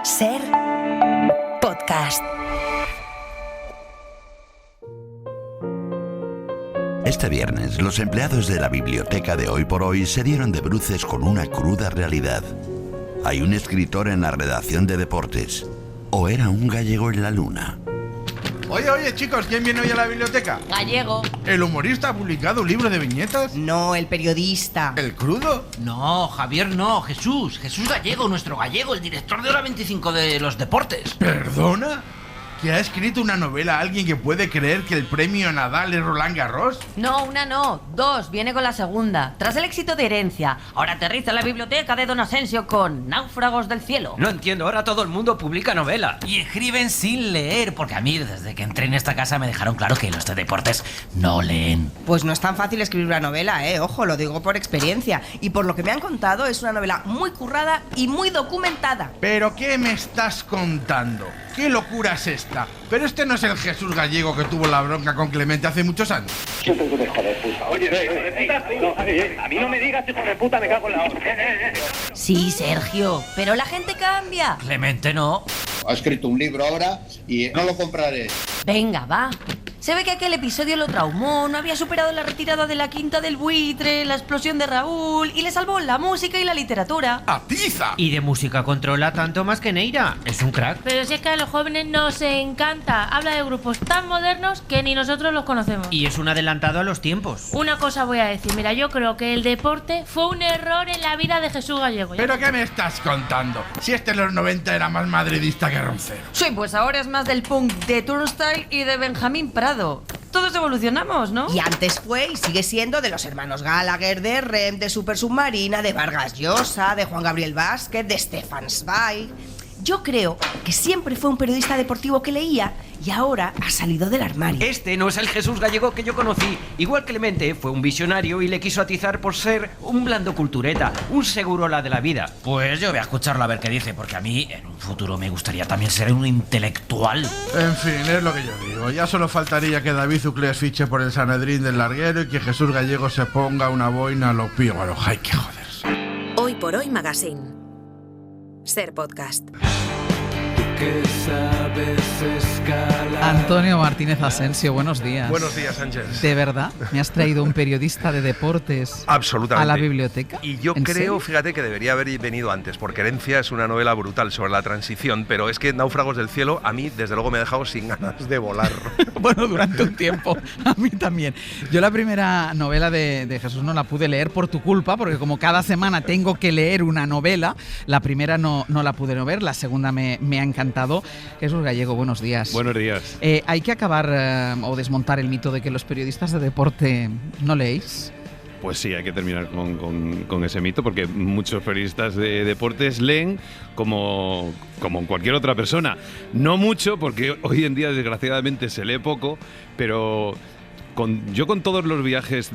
Ser podcast. Este viernes, los empleados de la biblioteca de Hoy por Hoy se dieron de bruces con una cruda realidad. Hay un escritor en la redacción de deportes. ¿O era un gallego en la luna? Oye, chicos, ¿quién viene hoy a la biblioteca? Gallego. ¿El humorista ha publicado un libro de viñetas? No, el periodista. ¿El crudo? No, Javier no, Jesús Gallego, nuestro gallego, el director de Hora 25 de los deportes. ¿Perdona? ¿Que ha escrito una novela alguien que puede creer que el premio Nadal es Roland Garros? No, una no, dos, viene con la segunda. Tras el éxito de Herencia, ahora aterriza en la biblioteca de Don Asensio con Náufragos del Cielo. No entiendo, ahora todo el mundo publica novela. Y escriben sin leer, porque a mí desde que entré en esta casa me dejaron claro que los de deportes no leen. Pues no es tan fácil escribir una novela, ojo, lo digo por experiencia. Y por lo que me han contado, es una novela muy currada y muy documentada. ¿Pero qué me estás contando? ¿Qué locura es esta? Pero este no es el Jesús Gallego que tuvo la bronca con Clemente hace muchos años. Yo tengo un hijo de puta. Oye, a mí no me digas hijo de puta, me cago en la hostia. Sí, Sergio, pero la gente cambia. Clemente no. Ha escrito un libro ahora y no lo compraré. Venga, va. Se ve que aquel episodio lo traumó, no había superado la retirada de la Quinta del Buitre, la explosión de Raúl, y le salvó la música y la literatura. ¡Atiza! Y de música controla tanto más que Neira. Es un crack. Pero si es que a los jóvenes nos encanta. Habla de grupos tan modernos que ni nosotros los conocemos. Y es un adelantado a los tiempos. Una cosa voy a decir, mira, yo creo que el deporte fue un error en la vida de Jesús Gallego. ¿Pero qué me estás contando? Si este en los 90 era más madridista que Roncero. Sí, pues ahora es más del punk de Turnstile y de Benjamín Prado. Todos evolucionamos, ¿no? Y antes fue y sigue siendo de los hermanos Gallagher, de Rem, de Super Submarina, de Vargas Llosa, de Juan Gabriel Vázquez, de Stefan Zweig. Yo creo que siempre fue un periodista deportivo que leía y ahora ha salido del armario. Este no es el Jesús Gallego que yo conocí. Igual Clemente fue un visionario y le quiso atizar por ser un blando cultureta, un segurola de la vida. Pues yo voy a escucharlo a ver qué dice, porque a mí en un futuro me gustaría también ser un intelectual. En fin, es lo que yo digo. Ya solo faltaría que David Uclés fiche por el Sanedrín del Larguero y que Jesús Gallego se ponga una boina a los pígaros. Hay que joderse. Hoy por Hoy Magazine. Ser podcast. Antonio Martínez Asensio, buenos días. Buenos días, Ángel. ¿De verdad me has traído un periodista de deportes Absolutamente. a la biblioteca? Y yo creo, serio? fíjate, que debería haber venido antes, porque Herencia es una novela brutal sobre la transición, pero es que Náufragos del Cielo a mí, desde luego, me ha dejado sin ganas de volar. Bueno, durante un tiempo, a mí también. Yo la primera novela de Jesús no la pude leer por tu culpa, porque como cada semana tengo que leer una novela, la primera no la pude ver, la segunda me ha encantado. Jesús Gallego, buenos días. Buenos días. ¿Hay que acabar o desmontar el mito de que los periodistas de deporte no leéis? Pues sí, hay que terminar con ese mito, porque muchos periodistas de deportes leen como cualquier otra persona. No mucho, porque hoy en día desgraciadamente se lee poco, pero yo con todos los viajes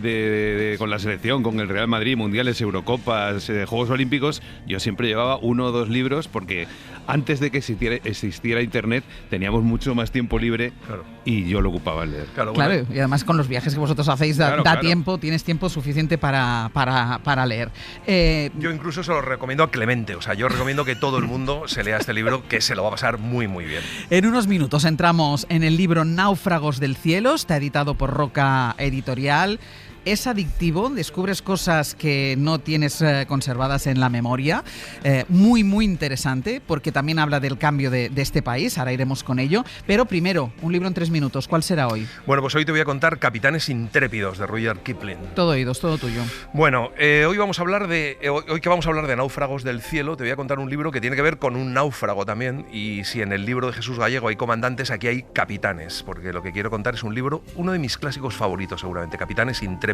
con la selección, con el Real Madrid, mundiales, Eurocopas, Juegos Olímpicos, yo siempre llevaba 1 o 2 libros, porque antes de que existiera internet teníamos mucho más tiempo libre. Claro. Y yo lo ocupaba en leer. Claro, y además con los viajes que vosotros hacéis da tiempo, tienes tiempo suficiente para leer. Yo incluso se lo recomiendo a Clemente, o sea, yo recomiendo que todo el mundo se lea este libro, que se lo va a pasar muy, muy bien. En unos minutos entramos en el libro Náufragos del Cielo, está editado por Roca Editorial. Es adictivo, descubres cosas que no tienes conservadas en la memoria. Muy, muy interesante, porque también habla del cambio de este país, ahora iremos con ello. Pero primero, un libro en 3 minutos, ¿cuál será hoy? Bueno, pues hoy te voy a contar Capitanes Intrépidos, de Rudyard Kipling. Todo oídos, todo tuyo. Bueno, hoy que vamos a hablar de Náufragos del Cielo, te voy a contar un libro que tiene que ver con un náufrago también. Y si en el libro de Jesús Gallego hay comandantes, aquí hay capitanes, porque lo que quiero contar es un libro, uno de mis clásicos favoritos seguramente, Capitanes Intrépidos,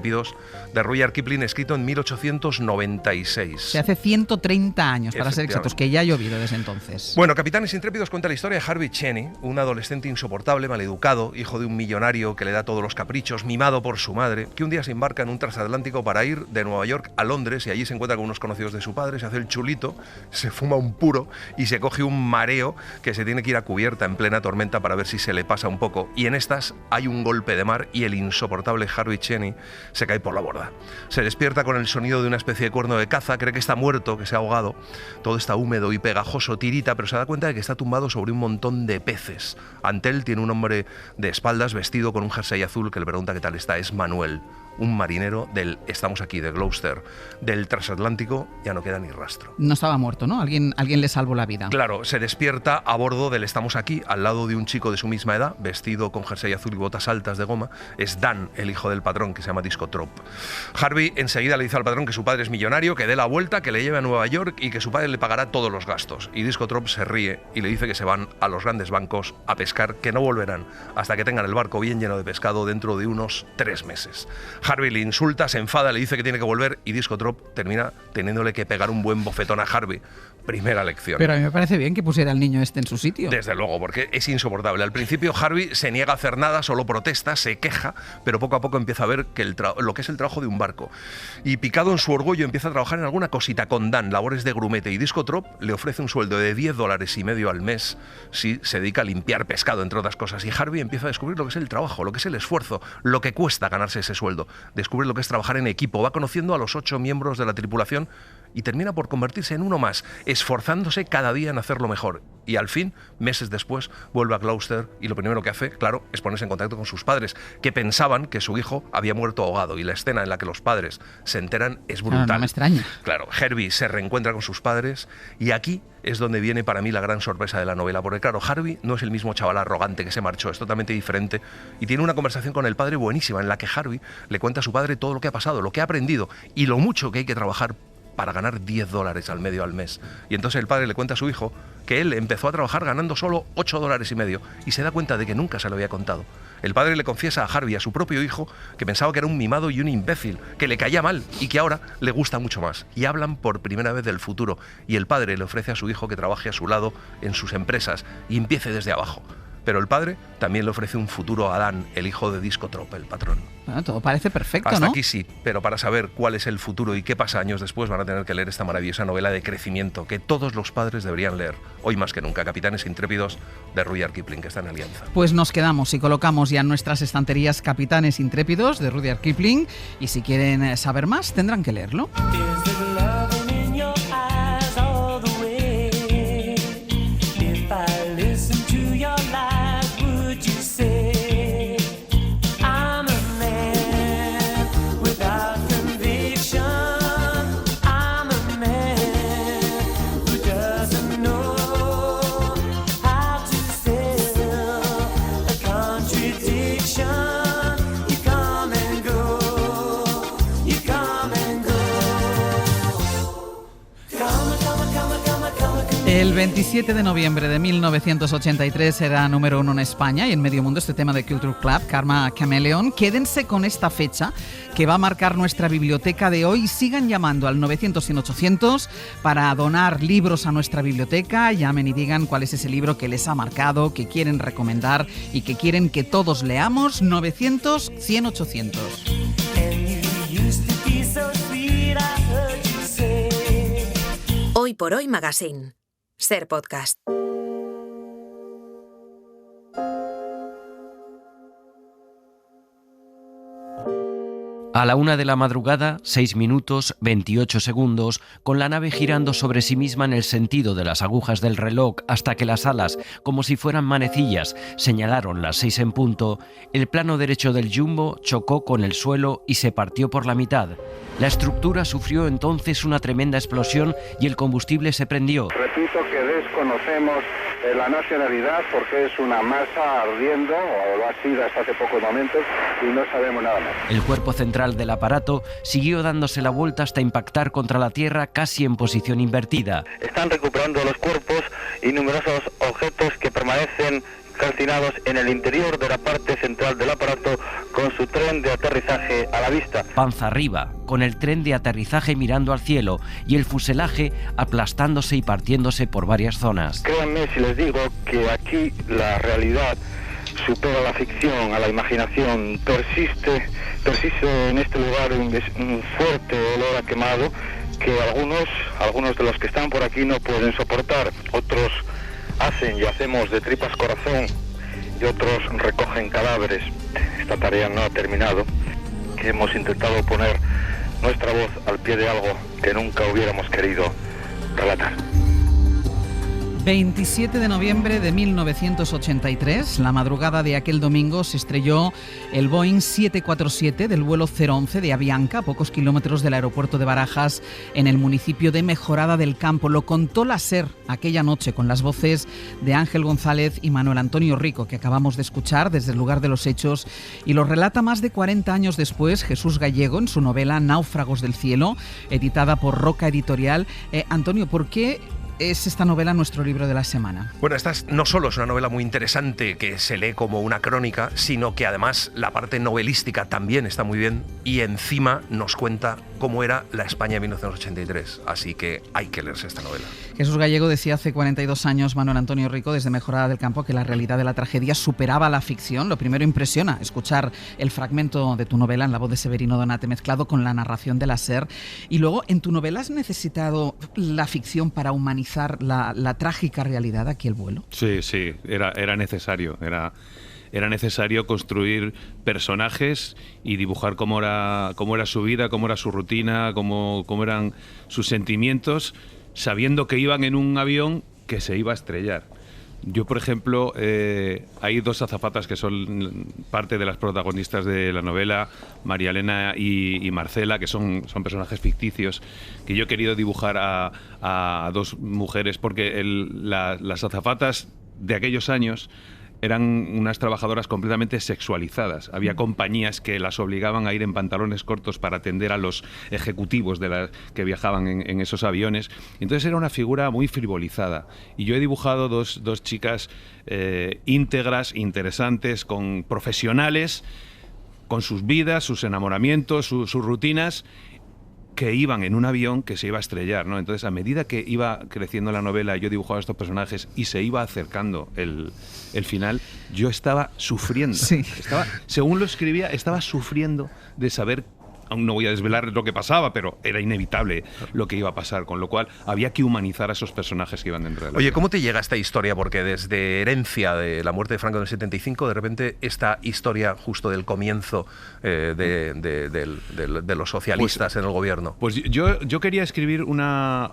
de Rudyard Kipling, escrito en 1896. Se hace 130 años, para ser exactos, que ya ha llovido desde entonces. Bueno, Capitanes Intrépidos cuenta la historia de Harvey Cheney, un adolescente insoportable, maleducado, hijo de un millonario que le da todos los caprichos, mimado por su madre, que un día se embarca en un transatlántico para ir de Nueva York a Londres, y allí se encuentra con unos conocidos de su padre, se hace el chulito, se fuma un puro y se coge un mareo que se tiene que ir a cubierta en plena tormenta para ver si se le pasa un poco. Y en estas hay un golpe de mar y el insoportable Harvey Cheney se cae por la borda. Se despierta con el sonido de una especie de cuerno de caza, cree que está muerto, que se ha ahogado, todo está húmedo y pegajoso, tirita, pero se da cuenta de que está tumbado sobre un montón de peces. Ante él tiene un hombre de espaldas vestido con un jersey azul que le pregunta qué tal está. Es Manuel, un marinero del Estamos aquí, de Gloucester. Del transatlántico ya no queda ni rastro. No estaba muerto, ¿no? Alguien le salvó la vida. Claro, se despierta a bordo del Estamos aquí, al lado de un chico de su misma edad, vestido con jersey azul y botas altas de goma. Es Dan, el hijo del patrón, que se llama Disco Trop. Harvey enseguida le dice al patrón que su padre es millonario, que dé la vuelta, que le lleve a Nueva York y que su padre le pagará todos los gastos. Y Disco Trop se ríe y le dice que se van a los grandes bancos a pescar, que no volverán hasta que tengan el barco bien lleno de pescado dentro de unos 3 meses. Harvey le insulta, se enfada, le dice que tiene que volver y Disco Trop termina teniéndole que pegar un buen bofetón a Harvey. Primera lección. Pero a mí me parece bien que pusiera al niño este en su sitio. Desde luego, porque es insoportable. Al principio Harvey se niega a hacer nada, solo protesta, se queja, pero poco a poco empieza a ver que lo que es el trabajo de un barco. Y picado en su orgullo empieza a trabajar en alguna cosita con Dan, labores de grumete, y Disco Trop le ofrece un sueldo de $10.50 al mes si se dedica a limpiar pescado, entre otras cosas. Y Harvey empieza a descubrir lo que es el trabajo, lo que es el esfuerzo, lo que cuesta ganarse ese sueldo. Descubre lo que es trabajar en equipo, va conociendo a los 8 miembros de la tripulación y termina por convertirse en uno más, esforzándose cada día en hacerlo mejor. Y al fin, meses después, vuelve a Gloucester y lo primero que hace, claro, es ponerse en contacto con sus padres, que pensaban que su hijo había muerto ahogado. Y la escena en la que los padres se enteran es brutal. No me extraña. Claro, Harvey se reencuentra con sus padres y aquí es donde viene para mí la gran sorpresa de la novela, porque claro, Harvey no es el mismo chaval arrogante que se marchó, es totalmente diferente y tiene una conversación con el padre buenísima en la que Harvey le cuenta a su padre todo lo que ha pasado, lo que ha aprendido y lo mucho que hay que trabajar para ganar $10 al mes. Y entonces el padre le cuenta a su hijo que él empezó a trabajar ganando solo $8.50 y se da cuenta de que nunca se lo había contado. El padre le confiesa a Harvey, a su propio hijo, que pensaba que era un mimado y un imbécil, que le caía mal y que ahora le gusta mucho más. Y hablan por primera vez del futuro y el padre le ofrece a su hijo que trabaje a su lado en sus empresas y empiece desde abajo. Pero el padre también le ofrece un futuro a Dan, el hijo de Disco Trop, el patrón. Bueno, todo parece perfecto, Hasta ¿no? aquí sí, pero para saber cuál es el futuro y qué pasa años después van a tener que leer esta maravillosa novela de crecimiento que todos los padres deberían leer, hoy más que nunca, Capitanes Intrépidos, de Rudyard Kipling, que está en Alianza. Pues nos quedamos y colocamos ya en nuestras estanterías Capitanes Intrépidos, de Rudyard Kipling, y si quieren saber más, tendrán que leerlo. El 27 de noviembre de 1983 era número 1 en España y en medio mundo este tema de Culture Club, Karma Chameleon. Quédense con esta fecha que va a marcar nuestra biblioteca de hoy. Sigan llamando al 900-100-800 para donar libros a nuestra biblioteca. Llamen y digan cuál es ese libro que les ha marcado, que quieren recomendar y que quieren que todos leamos. 900-100-800. Hoy por Hoy Magazine. Ser Podcast. A la 1 de la madrugada, 6 minutos, 28 segundos, con la nave girando sobre sí misma en el sentido de las agujas del reloj hasta que las alas, como si fueran manecillas, señalaron las 6 en punto, el plano derecho del Jumbo chocó con el suelo y se partió por la mitad. La estructura sufrió entonces una tremenda explosión y el combustible se prendió. Repito que desconocemos la nacionalidad porque es una masa ardiendo, o lo ha sido hasta hace pocos momentos, y no sabemos nada más. El cuerpo central del aparato siguió dándose la vuelta hasta impactar contra la Tierra casi en posición invertida. Están recuperando los cuerpos y numerosos objetos que permanecen calcinados en el interior de la parte central del aparato con su tren de aterrizaje a la vista. Panza arriba, con el tren de aterrizaje mirando al cielo y el fuselaje aplastándose y partiéndose por varias zonas. Créanme si les digo que aquí la realidad supera la ficción, a la imaginación. Persiste en este lugar un fuerte olor a quemado que algunos de los que están por aquí no pueden soportar. Otros hacen y hacemos de tripas corazón y otros recogen cadáveres. Esta tarea no ha terminado. que hemos intentado poner nuestra voz al pie de algo que nunca hubiéramos querido relatar. 27 de noviembre de 1983, la madrugada de aquel domingo, se estrelló el Boeing 747 del vuelo 011 de Avianca, a pocos kilómetros del aeropuerto de Barajas, en el municipio de Mejorada del Campo. Lo contó la SER aquella noche con las voces de Ángel González y Manuel Antonio Rico, que acabamos de escuchar desde el lugar de los hechos, y lo relata más de 40 años después Jesús Gallego en su novela Náufragos del cielo, editada por Roca Editorial. Antonio, ¿por qué es esta novela nuestro libro de la semana? Bueno, esta no solo es una novela muy interesante que se lee como una crónica, sino que además la parte novelística también está muy bien y encima nos cuenta cómo era la España de 1983. Así que hay que leerse esta novela. Jesús Gallego decía hace 42 años, Manuel Antonio Rico, desde Mejorada del Campo, que la realidad de la tragedia superaba la ficción. Lo primero impresiona escuchar el fragmento de tu novela en la voz de Severino Donate mezclado con la narración de la SER. Y luego, ¿en tu novela has necesitado la ficción para humanizar la trágica realidad de aquel vuelo? Sí, era necesario. Era necesario construir personajes y dibujar cómo era su vida, cómo era su rutina, cómo eran sus sentimientos, sabiendo que iban en un avión que se iba a estrellar. Yo, por ejemplo, hay dos azafatas que son parte de las protagonistas de la novela, María Elena y Marcela, que son personajes ficticios, que yo he querido dibujar a dos mujeres, porque las azafatas de aquellos años eran unas trabajadoras completamente sexualizadas. Había compañías que las obligaban a ir en pantalones cortos para atender a los ejecutivos que viajaban en esos aviones. Entonces era una figura muy frivolizada. Y yo he dibujado dos chicas íntegras, interesantes, profesionales, con sus vidas, sus enamoramientos, sus rutinas, que iban en un avión que se iba a estrellar, ¿no? Entonces, a medida que iba creciendo la novela, yo dibujaba estos personajes y se iba acercando el final, yo estaba sufriendo. Sí. Según lo escribía, estaba sufriendo de saber. Aún no voy a desvelar lo que pasaba, pero era inevitable lo que iba a pasar, con lo cual había que humanizar a esos personajes que iban dentro de la Oye, ¿cómo te llega esta historia? Porque desde herencia de la muerte de Franco en el 75, de repente esta historia justo del comienzo de los socialistas en el gobierno. Pues yo quería escribir una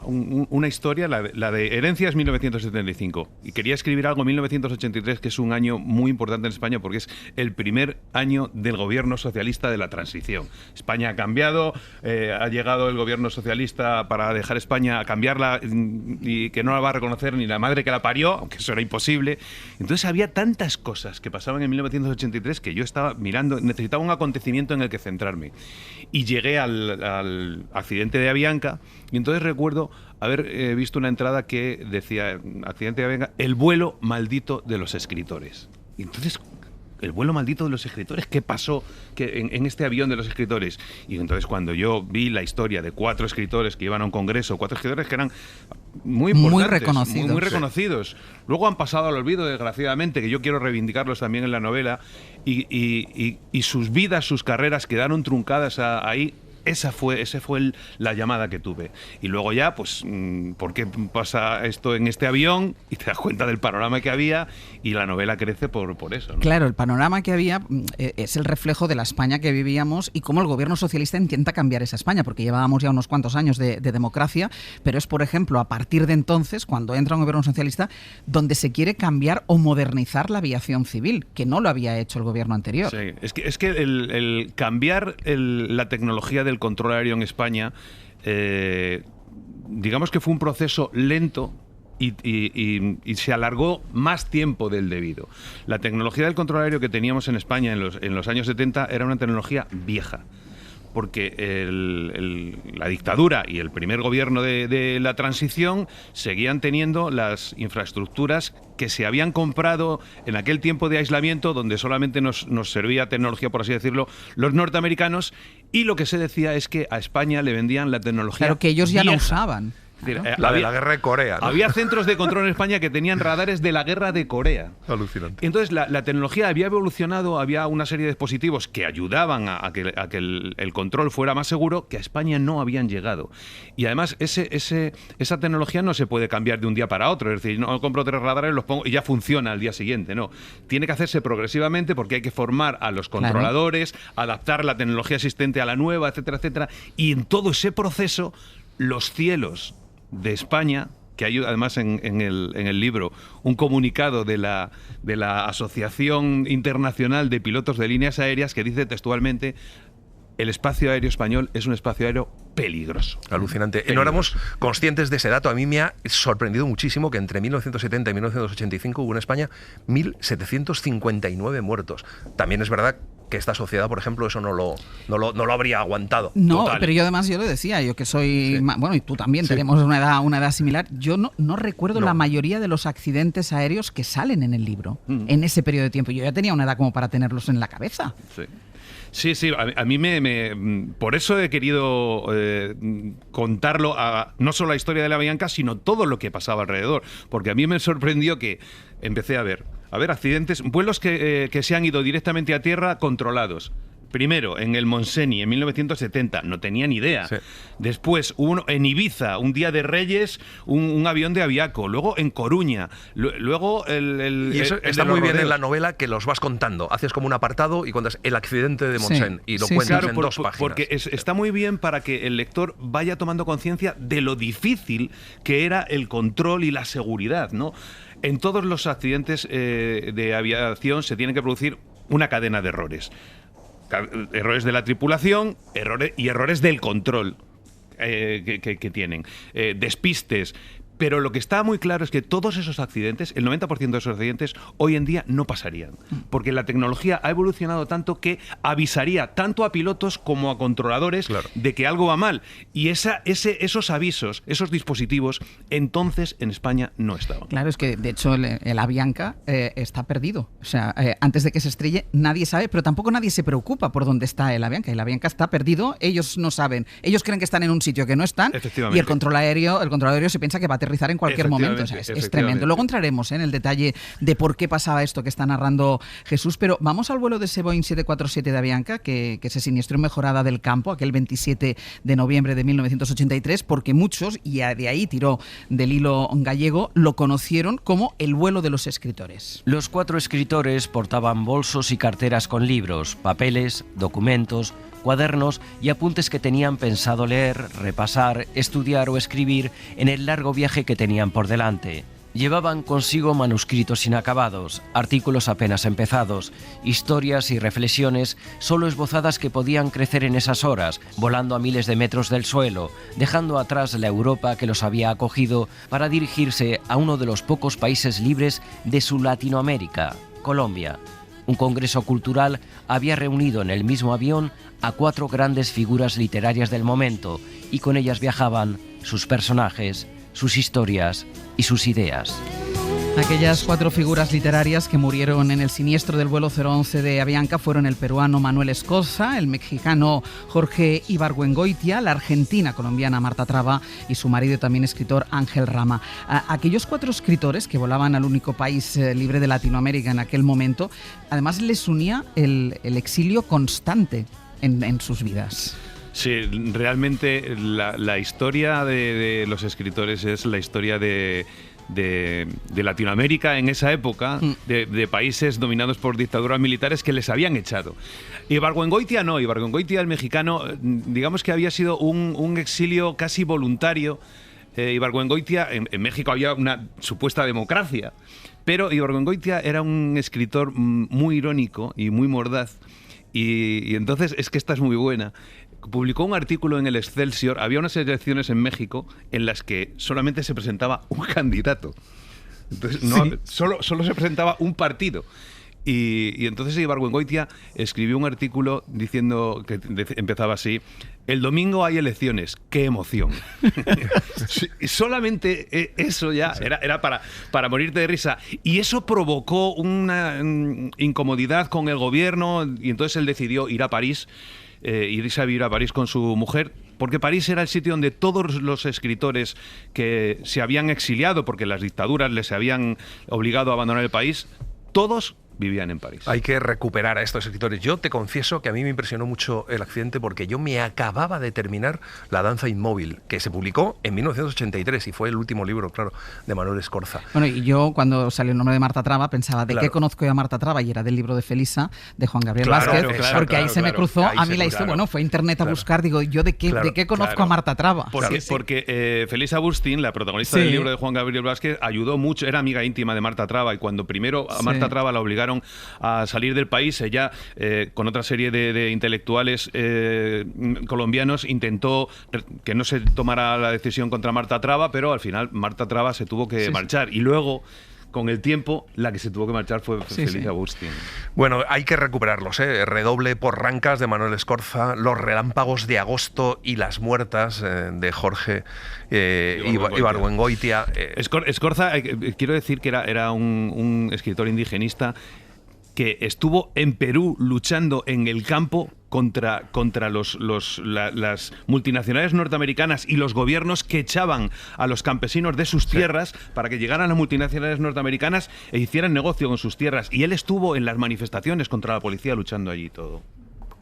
historia, la de herencia es 1975, y quería escribir algo en 1983, que es un año muy importante en España, porque es el primer año del gobierno socialista de la transición. España ha cambiado, ha llegado el gobierno socialista para dejar España a cambiarla y que no la va a reconocer ni la madre que la parió, aunque eso era imposible. Entonces había tantas cosas que pasaban en 1983 que yo estaba mirando, necesitaba un acontecimiento en el que centrarme. Y llegué al accidente de Avianca, y entonces recuerdo haber visto una entrada que decía, accidente de Avianca, el vuelo maldito de los escritores. Y entonces, el vuelo maldito de los escritores, ¿qué pasó en este avión de los escritores? Y entonces cuando yo vi la historia de 4 escritores que iban a un congreso, 4 escritores que eran muy importantes, muy reconocidos. Sí. Luego han pasado al olvido, desgraciadamente, que yo quiero reivindicarlos también en la novela, y sus vidas, sus carreras quedaron truncadas ahí. Esa fue la llamada que tuve. Y luego ya, pues, ¿por qué pasa esto en este avión? Y te das cuenta del panorama que había, y la novela crece por eso, ¿no? Claro, el panorama que había es el reflejo de la España que vivíamos y cómo el gobierno socialista intenta cambiar esa España, porque llevábamos ya unos cuantos años de democracia, pero es, por ejemplo, a partir de entonces, cuando entra un gobierno socialista, donde se quiere cambiar o modernizar la aviación civil, que no lo había hecho el gobierno anterior. Sí, es que el cambiar la tecnología del control aéreo en España, digamos que fue un proceso lento y se alargó más tiempo del debido. La tecnología del control aéreo que teníamos en España en los años 70 era una tecnología vieja, porque la dictadura y el primer gobierno de la transición seguían teniendo las infraestructuras que se habían comprado en aquel tiempo de aislamiento, donde solamente nos servía tecnología, por así decirlo, los norteamericanos, y lo que se decía es que a España le vendían la tecnología Claro, que ellos ya vieja. no usaban. Es decir, La de la guerra de Corea, ¿no? Había centros de control en España que tenían radares de la guerra de Corea. Alucinante. Entonces la tecnología había evolucionado, había una serie de dispositivos que ayudaban a que el control fuera más seguro, que a España no habían llegado. Y además esa tecnología no se puede cambiar de un día para otro. Es decir, no compro 3 radares, los pongo y ya funciona al día siguiente. No, tiene que hacerse progresivamente porque hay que formar a los controladores, adaptar la tecnología existente a la nueva, etcétera, etcétera. Y en todo ese proceso, los cielos de España, que hay además en el libro un comunicado de la Asociación Internacional de Pilotos de Líneas Aéreas que dice textualmente: el espacio aéreo español es un espacio aéreo peligroso. Alucinante. No éramos conscientes de ese dato. A mí me ha sorprendido muchísimo que entre 1970 y 1985 hubo en España 1.759 muertos. También es verdad que esta sociedad, por ejemplo, eso no lo habría aguantado. No, Total. pero yo además, yo lo decía, yo que soy... Sí. Bueno, y tú también, Sí. tenemos una edad similar. Yo no recuerdo la mayoría de los accidentes aéreos que salen en el libro, en ese periodo de tiempo. Yo ya tenía una edad como para tenerlos en la cabeza. Sí. Sí, a mí por eso he querido contarlo, no solo la historia de la Avianca, sino todo lo que pasaba alrededor. Porque a mí me sorprendió que empecé a ver accidentes, vuelos que se han ido directamente a tierra controlados. Primero, en el Montseny, en 1970, no tenía ni idea. Sí. Después, uno en Ibiza, un día de Reyes, un avión de Aviaco. Luego en Coruña. Luego Y eso está muy bien en la novela, que los vas contando. Haces como un apartado y cuentas el accidente de Montseny y lo cuentas claro, en 2 páginas. Porque está muy bien para que el lector vaya tomando conciencia de lo difícil que era el control y la seguridad, ¿no? En todos los accidentes de aviación se tiene que producir una cadena de errores. Errores de la tripulación, errores del control que tienen, despistes. Pero lo que está muy claro es que todos esos accidentes, el 90% de esos accidentes, hoy en día no pasarían. Porque la tecnología ha evolucionado tanto que avisaría tanto a pilotos como a controladores de que algo va mal. Y esos avisos, esos dispositivos, entonces en España no estaban. Claro, es que de hecho el Avianca está perdido. O sea, antes de que se estrelle nadie sabe, pero tampoco nadie se preocupa por dónde está el Avianca. El Avianca está perdido, ellos no saben. Ellos creen que están en un sitio que no están y el control aéreo se piensa que va a aterrizar en cualquier momento. O sea, es tremendo. Luego entraremos en el detalle de por qué pasaba esto que está narrando Jesús, pero vamos al vuelo de ese Boeing 747 de Avianca que se siniestró en Mejorada del Campo aquel 27 de noviembre de 1983, porque muchos, y de ahí tiró del hilo gallego, lo conocieron como el vuelo de los escritores. Los 4 escritores portaban bolsos y carteras con libros, papeles, documentos, cuadernos y apuntes que tenían pensado leer, repasar, estudiar o escribir en el largo viaje que tenían por delante. Llevaban consigo manuscritos inacabados, artículos apenas empezados, historias y reflexiones solo esbozadas que podían crecer en esas horas, volando a miles de metros del suelo, dejando atrás la Europa que los había acogido para dirigirse a uno de los pocos países libres de su Latinoamérica, Colombia. Un congreso cultural había reunido en el mismo avión a 4 grandes figuras literarias del momento y con ellas viajaban sus personajes, sus historias y sus ideas. Aquellas 4 figuras literarias que murieron en el siniestro del vuelo 011 de Avianca fueron el peruano Manuel Escoza, el mexicano Jorge Ibargüengoitia, la argentina colombiana Marta Traba y su marido también escritor Ángel Rama. Aquellos 4 escritores que volaban al único país libre de Latinoamérica en aquel momento, además les unía el exilio constante en sus vidas. Sí, realmente la historia de los escritores es la historia de Latinoamérica en esa época, de países dominados por dictaduras militares que les habían echado. Ibargüengoitia no, Ibargüengoitia, el mexicano, digamos que había sido un exilio casi voluntario. Ibargüengoitia, en México había una supuesta democracia, pero Ibargüengoitia era un escritor muy irónico y muy mordaz. Y entonces, es que esta es muy buena. Publicó un artículo en el Excelsior. Había unas elecciones en México en las que solamente se presentaba un candidato. Entonces, solo se presentaba un partido. Y entonces Ibargüengoitia escribió un artículo diciendo que empezaba así: el domingo hay elecciones, qué emoción. Solamente eso ya era para morirte de risa. Y eso provocó una incomodidad con el gobierno y entonces él decidió ir a París, irse a vivir a París con su mujer, porque París era el sitio donde todos los escritores que se habían exiliado porque las dictaduras les habían obligado a abandonar el país, todos vivían en París. Hay que recuperar a estos escritores. Yo te confieso que a mí me impresionó mucho el accidente porque yo me acababa de terminar La danza inmóvil, que se publicó en 1983 y fue el último libro, claro, de Manuel Escorza. Bueno, y yo cuando salió el nombre de Marta Traba pensaba, ¿de Claro. qué conozco yo a Marta Traba? Y era del libro de Felisa, de Juan Gabriel Claro, Vázquez, claro, porque ahí claro, se me claro. cruzó Ahí a mí se la cruzaron. historia. Bueno, fue a internet a Claro. buscar, digo, ¿yo de qué conozco a Marta Traba? Porque Felisa Bustin, la protagonista Sí. del libro de Juan Gabriel Vázquez, ayudó mucho, era amiga íntima de Marta Traba, y cuando primero a Sí. Marta Traba la obligaron a salir del país, ella, con otra serie de intelectuales colombianos, intentó que no se tomara la decisión contra Marta Traba, pero al final Marta Traba se tuvo que marchar. Y luego, con el tiempo, la que se tuvo que marchar fue Felisa Bustin. Bueno, hay que recuperarlos, ¿eh? Redoble por Rancas de Manuel Escorza, Los relámpagos de agosto y Las muertas de Jorge Ibargüengoitia. Escorza, quiero decir que era un escritor indigenista que estuvo en Perú luchando en el campo contra las multinacionales norteamericanas y los gobiernos que echaban a los campesinos de sus tierras para que llegaran las multinacionales norteamericanas e hicieran negocio con sus tierras. Y él estuvo en las manifestaciones contra la policía luchando allí y todo.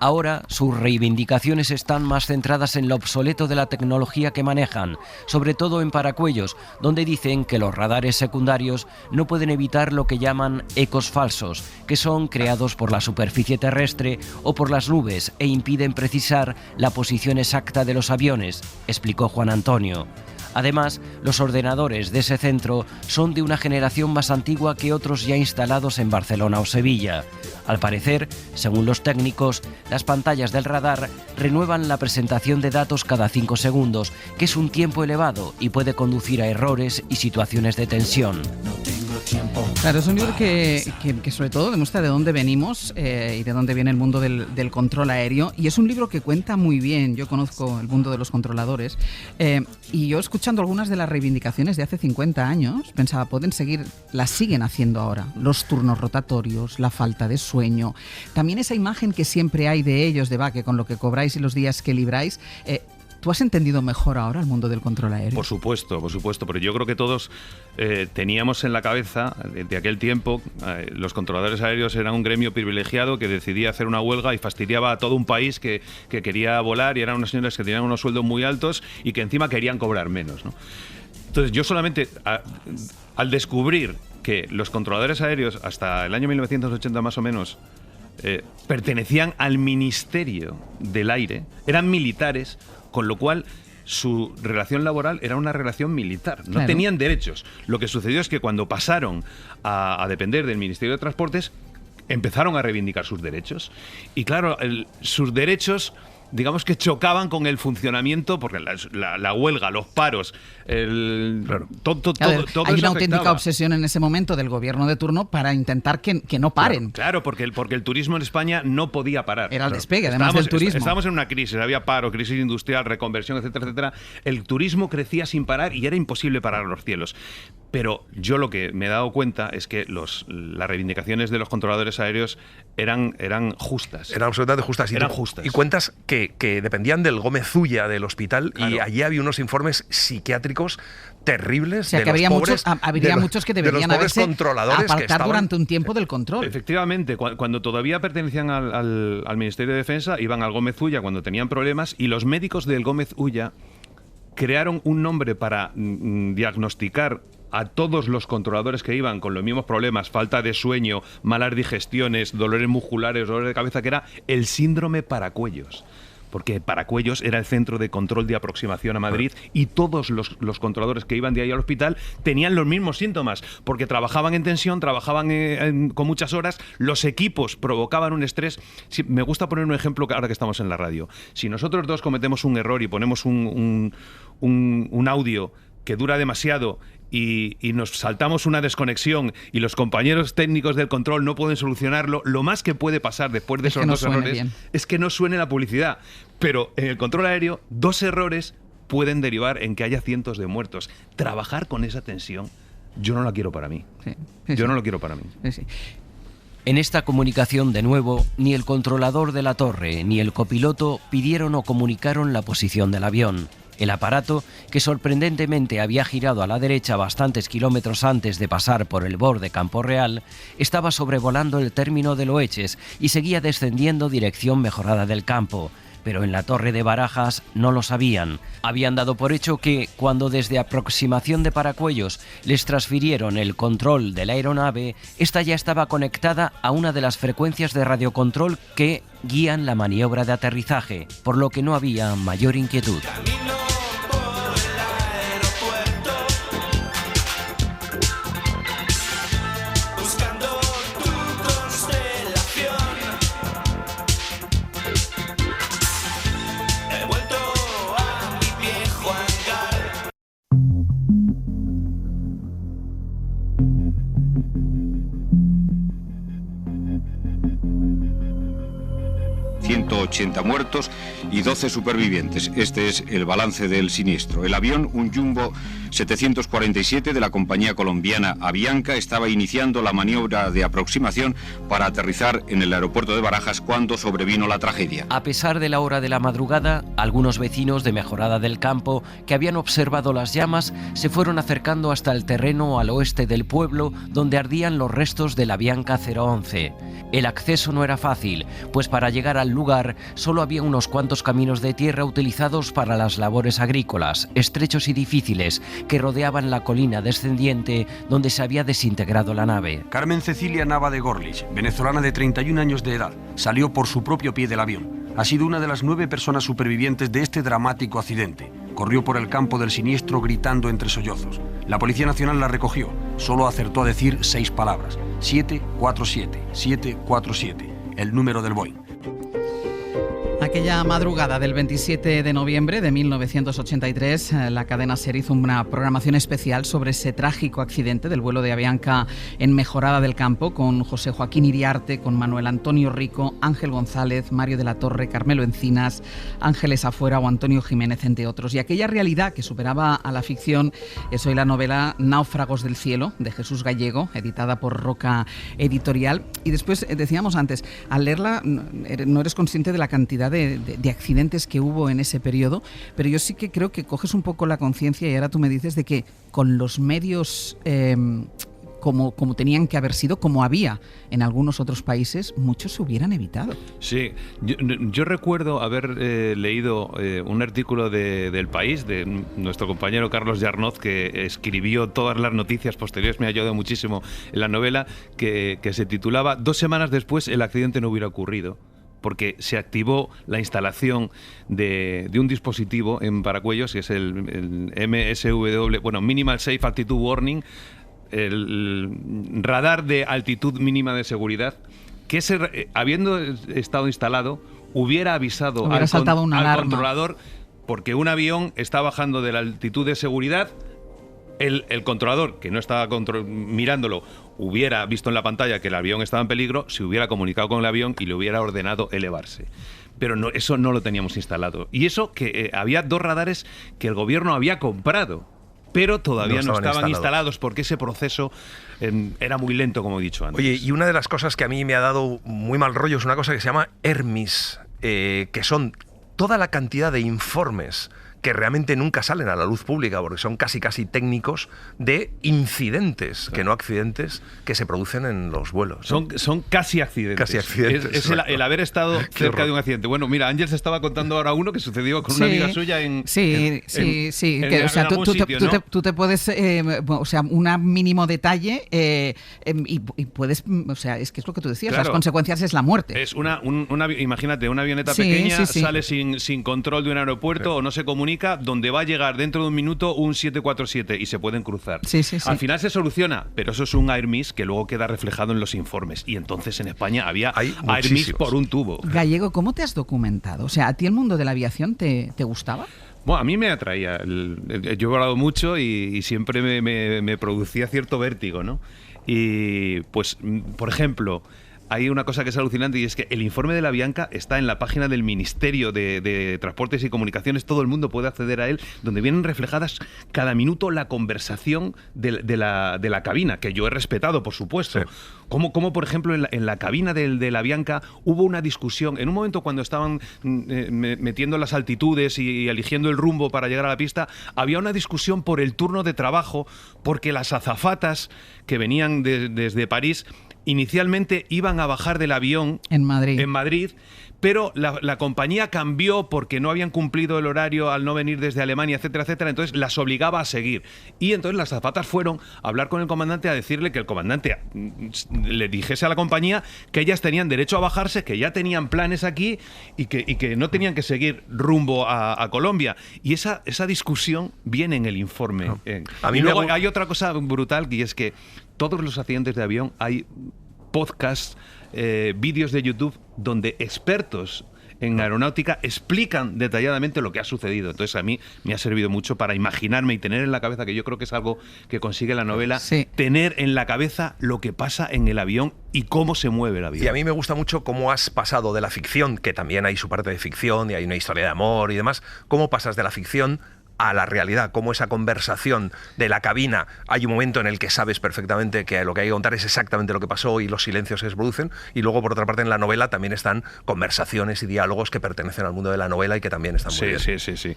Ahora, sus reivindicaciones están más centradas en lo obsoleto de la tecnología que manejan, sobre todo en Paracuellos, donde dicen que los radares secundarios no pueden evitar lo que llaman ecos falsos, que son creados por la superficie terrestre o por las nubes e impiden precisar la posición exacta de los aviones, explicó Juan Antonio. Además, los ordenadores de ese centro son de una generación más antigua que otros ya instalados en Barcelona o Sevilla. Al parecer, según los técnicos, las pantallas del radar renuevan la presentación de datos cada 5 segundos, que es un tiempo elevado y puede conducir a errores y situaciones de tensión. Claro, es un libro que sobre todo demuestra de dónde venimos y de dónde viene el mundo del control aéreo, y es un libro que cuenta muy bien. Yo conozco el mundo de los controladores y yo, escuchando algunas de las reivindicaciones de hace 50 años, pensaba, las siguen haciendo ahora. Los turnos rotatorios, la falta de sueño, también esa imagen que siempre hay de ellos, que con lo que cobráis y los días que libráis. ¿Tú has entendido mejor ahora el mundo del control aéreo? Por supuesto, pero yo creo que todos teníamos en la cabeza de aquel tiempo, los controladores aéreos eran un gremio privilegiado que decidía hacer una huelga y fastidiaba a todo un país que quería volar, y eran unas señoras que tenían unos sueldos muy altos y que encima querían cobrar menos, ¿no? Entonces yo solamente, al descubrir que los controladores aéreos hasta el año 1980 más o menos pertenecían al Ministerio del Aire, eran militares, con lo cual su relación laboral era una relación militar, no tenían derechos. Lo que sucedió es que cuando pasaron a depender del Ministerio de Transportes, empezaron a reivindicar sus derechos. Y claro, sus derechos, digamos que chocaban con el funcionamiento, porque la huelga, los paros, todo hay eso una auténtica afectaba. obsesión en ese momento del gobierno de turno para intentar que no paren. Claro, porque el turismo en España no podía parar. Era el despegue, además del turismo. Estábamos en una crisis, había paro, crisis industrial, reconversión, etcétera, etcétera. El turismo crecía sin parar y era imposible parar los cielos. Pero yo lo que me he dado cuenta es que las reivindicaciones de los controladores aéreos eran justas. Eran absolutamente justas. Eran justas. Y cuentas que dependían del Gómez Ulla del hospital, y allí había unos informes psiquiátricos terribles. O sea, de que los habría pobres, muchos que deberían de los pobres haberse controladores que apartar estaban durante un tiempo del control. Efectivamente, cuando todavía pertenecían al Ministerio de Defensa, iban al Gómez Ulla cuando tenían problemas, y los médicos del Gómez Ulla crearon un nombre para diagnosticar a todos los controladores que iban con los mismos problemas, falta de sueño, malas digestiones, dolores musculares, dolores de cabeza, que era el síndrome Paracuellos. Porque Paracuellos era el centro de control de aproximación a Madrid, y todos los controladores que iban de ahí al hospital tenían los mismos síntomas, porque trabajaban en tensión, trabajaban con muchas horas, los equipos provocaban un estrés. Me gusta poner un ejemplo ahora que estamos en la radio. Si nosotros dos cometemos un error y ponemos un audio que dura demasiado y nos saltamos una desconexión y los compañeros técnicos del control no pueden solucionarlo, lo más que puede pasar después de esos dos errores es que no suene la publicidad. Pero en el control aéreo, 2 errores pueden derivar en que haya cientos de muertos. Trabajar con esa tensión, yo no la quiero para mí. Yo no lo quiero para mí. En esta comunicación, de nuevo, ni el controlador de la torre ni el copiloto pidieron o comunicaron la posición del avión. El aparato, que sorprendentemente había girado a la derecha bastantes kilómetros antes de pasar por el borde Campo Real, estaba sobrevolando el término de Loeches y seguía descendiendo dirección Mejorada del Campo. Pero en la torre de Barajas no lo sabían. Habían dado por hecho que, cuando desde aproximación de Paracuellos les transfirieron el control de la aeronave, esta ya estaba conectada a una de las frecuencias de radiocontrol que guían la maniobra de aterrizaje, por lo que no había mayor inquietud. Muertos y 12 supervivientes. Este es el balance del siniestro. El avión, un Jumbo 747 de la compañía colombiana Avianca, estaba iniciando la maniobra de aproximación para aterrizar en el aeropuerto de Barajas cuando sobrevino la tragedia. A pesar de la hora de la madrugada, algunos vecinos de Mejorada del Campo que habían observado las llamas se fueron acercando hasta el terreno al oeste del pueblo donde ardían los restos del Avianca 011. El acceso no era fácil, pues para llegar al lugar solo había unos cuantos caminos de tierra utilizados para las labores agrícolas, estrechos y difíciles, que rodeaban la colina descendiente donde se había desintegrado la nave. Carmen Cecilia Nava de Gorlich, venezolana de 31 años de edad, salió por su propio pie del avión. Ha sido una de las 9 personas supervivientes de este dramático accidente. Corrió por el campo del siniestro gritando entre sollozos. La Policía Nacional la recogió. Solo acertó a decir 6 palabras. 747, 747, el número del Boeing. Aquella madrugada del 27 de noviembre de 1983, la cadena SER hizo una programación especial sobre ese trágico accidente del vuelo de Avianca en Mejorada del Campo, con José Joaquín Iriarte, con Manuel Antonio Rico, Ángel González, Mario de la Torre, Carmelo Encinas, Ángeles Afuera o Antonio Jiménez, entre otros. Y aquella realidad que superaba a la ficción es hoy la novela Náufragos del cielo, de Jesús Gallego, editada por Roca Editorial. Y después, decíamos antes, al leerla no eres consciente de la cantidad de accidentes que hubo en ese periodo, pero yo sí que creo que coges un poco la conciencia y ahora tú me dices de que con los medios como tenían que haber sido, como había en algunos otros países, muchos se hubieran evitado. Sí, yo recuerdo haber leído un artículo del País, de nuestro compañero Carlos Yarnoz, que escribió todas las noticias posteriores, me ha ayudado muchísimo en la novela, que se titulaba 2 semanas después el accidente no hubiera ocurrido, porque se activó la instalación de un dispositivo en Paracuellos, que es el MSW, bueno, Minimal Safe Altitude Warning, el radar de altitud mínima de seguridad, que habiendo estado instalado, hubiera avisado al controlador, porque un avión está bajando de la altitud de seguridad. El controlador, que no estaba mirándolo, hubiera visto en la pantalla que el avión estaba en peligro, se hubiera comunicado con el avión y le hubiera ordenado elevarse. Pero no, eso no lo teníamos instalado. Y eso que había 2 radares que el gobierno había comprado, pero todavía no estaban instalados porque ese proceso era muy lento, como he dicho antes. Oye, y una de las cosas que a mí me ha dado muy mal rollo es una cosa que se llama Hermes, que son toda la cantidad de informes que realmente nunca salen a la luz pública, porque son casi técnicos, de incidentes, que no accidentes, que se producen en los vuelos. Son casi accidentes. Casi accidentes. Es el haber estado cerca de un accidente. Bueno, mira, Ángel se estaba contando ahora uno que sucedió con una amiga suya en... Sí. Que, o sea, tú te puedes... o sea, un mínimo detalle y puedes... O sea, es que es lo que tú decías, claro, las consecuencias es la muerte. Es imagínate, una avioneta pequeña sale sin control de un aeropuerto o no se comunica, donde va a llegar dentro de un minuto un 747 y se pueden cruzar. Al final se soluciona, pero eso es un Air Miss que luego queda reflejado en los informes. Y entonces en España había Air Miss por un tubo. Gallego, ¿cómo te has documentado? O sea, ¿a ti el mundo de la aviación te gustaba? Bueno, a mí me atraía. Yo he volado mucho y siempre me producía cierto vértigo, ¿no? Y pues, por ejemplo, hay una cosa que es alucinante y es que el informe de la Avianca está en la página del Ministerio de Transportes y Comunicaciones, todo el mundo puede acceder a él, donde vienen reflejadas cada minuto la conversación de la cabina, que yo he respetado, por supuesto. Sí. Como por ejemplo, en la cabina de la Avianca hubo una discusión, en un momento cuando estaban metiendo las altitudes y eligiendo el rumbo para llegar a la pista, había una discusión por el turno de trabajo, porque las azafatas que venían desde París inicialmente iban a bajar del avión en Madrid, pero la compañía cambió porque no habían cumplido el horario al no venir desde Alemania, etcétera, etcétera, entonces las obligaba a seguir. Y entonces las azafatas fueron a hablar con el comandante, a decirle que el comandante le dijese a la compañía que ellas tenían derecho a bajarse, que ya tenían planes aquí y que no tenían que seguir rumbo a Colombia. Y esa discusión viene en el informe. No. Y luego hay otra cosa brutal, y es que todos los accidentes de avión hay podcasts, vídeos de YouTube donde expertos en aeronáutica explican detalladamente lo que ha sucedido. Entonces a mí me ha servido mucho para imaginarme y tener en la cabeza, que yo creo que es algo que consigue la novela, tener en la cabeza lo que pasa en el avión y cómo se mueve el avión. Y a mí me gusta mucho cómo has pasado de la ficción, que también hay su parte de ficción y hay una historia de amor y demás, cómo pasas de la ficción a la realidad, como esa conversación de la cabina, hay un momento en el que sabes perfectamente que lo que hay que contar es exactamente lo que pasó y los silencios que se producen, y luego por otra parte en la novela también están conversaciones y diálogos que pertenecen al mundo de la novela y que también están muy bien. Sí.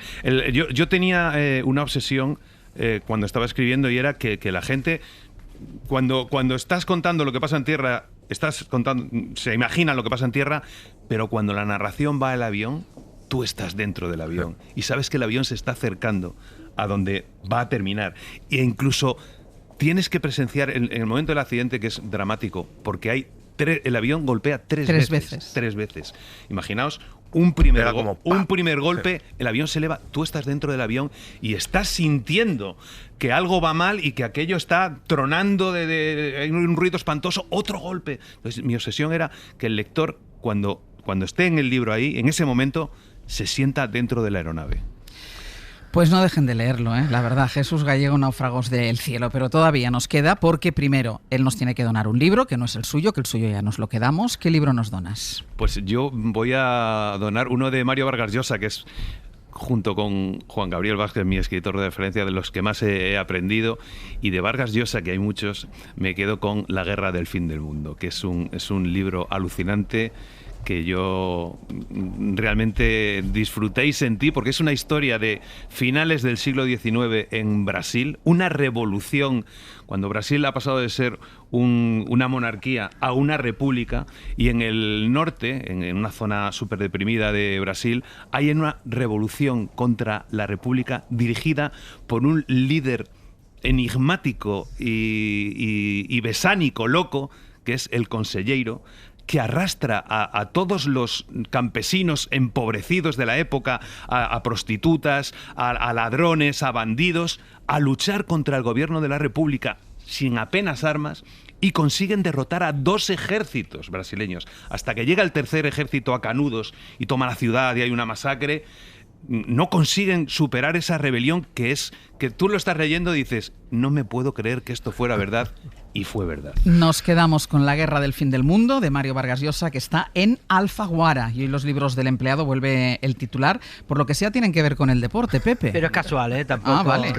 Yo tenía una obsesión cuando estaba escribiendo, y era que la gente, cuando estás contando lo que pasa en tierra, se imagina lo que pasa en tierra, pero cuando la narración va al avión, tú estás dentro del avión y sabes que el avión se está acercando a donde va a terminar. E incluso tienes que presenciar en el momento del accidente, que es dramático, porque el avión golpea tres veces. Imaginaos un primer golpe, el avión se eleva, tú estás dentro del avión y estás sintiendo que algo va mal y que aquello está tronando, hay un ruido espantoso, otro golpe. Entonces, mi obsesión era que el lector, cuando esté en el libro ahí, en ese momento, se sienta dentro de la aeronave. Pues no dejen de leerlo, la verdad. Jesús Gallego, Náufragos del cielo. Pero todavía nos queda, porque primero él nos tiene que donar un libro, que no es el suyo, que el suyo ya nos lo quedamos. ¿Qué libro nos donas? Pues yo voy a donar uno de Mario Vargas Llosa, que es, junto con Juan Gabriel Vázquez, mi escritor de referencia, de los que más he aprendido, y de Vargas Llosa, que hay muchos, me quedo con La guerra del fin del mundo, que es un libro alucinante, que yo realmente disfruté y sentí, porque es una historia de finales del siglo XIX en Brasil, una revolución, cuando Brasil ha pasado de ser una monarquía a una república, y en el norte, en una zona súper deprimida de Brasil, hay una revolución contra la república dirigida por un líder enigmático y besánico, loco, que es el Conselheiro, que arrastra a todos los campesinos empobrecidos de la época, a prostitutas, a ladrones, a bandidos, a luchar contra el gobierno de la República sin apenas armas, y consiguen derrotar a 2 ejércitos brasileños, hasta que llega el tercer ejército a Canudos y toma la ciudad y hay una masacre. No consiguen superar esa rebelión, que tú lo estás leyendo y dices, no me puedo creer que esto fuera verdad, y fue verdad. Nos quedamos con La guerra del fin del mundo, de Mario Vargas Llosa, que está en Alfaguara, y hoy los libros del empleado vuelve el titular, por lo que sea tienen que ver con el deporte, Pepe. Pero es casual, tampoco. Vale.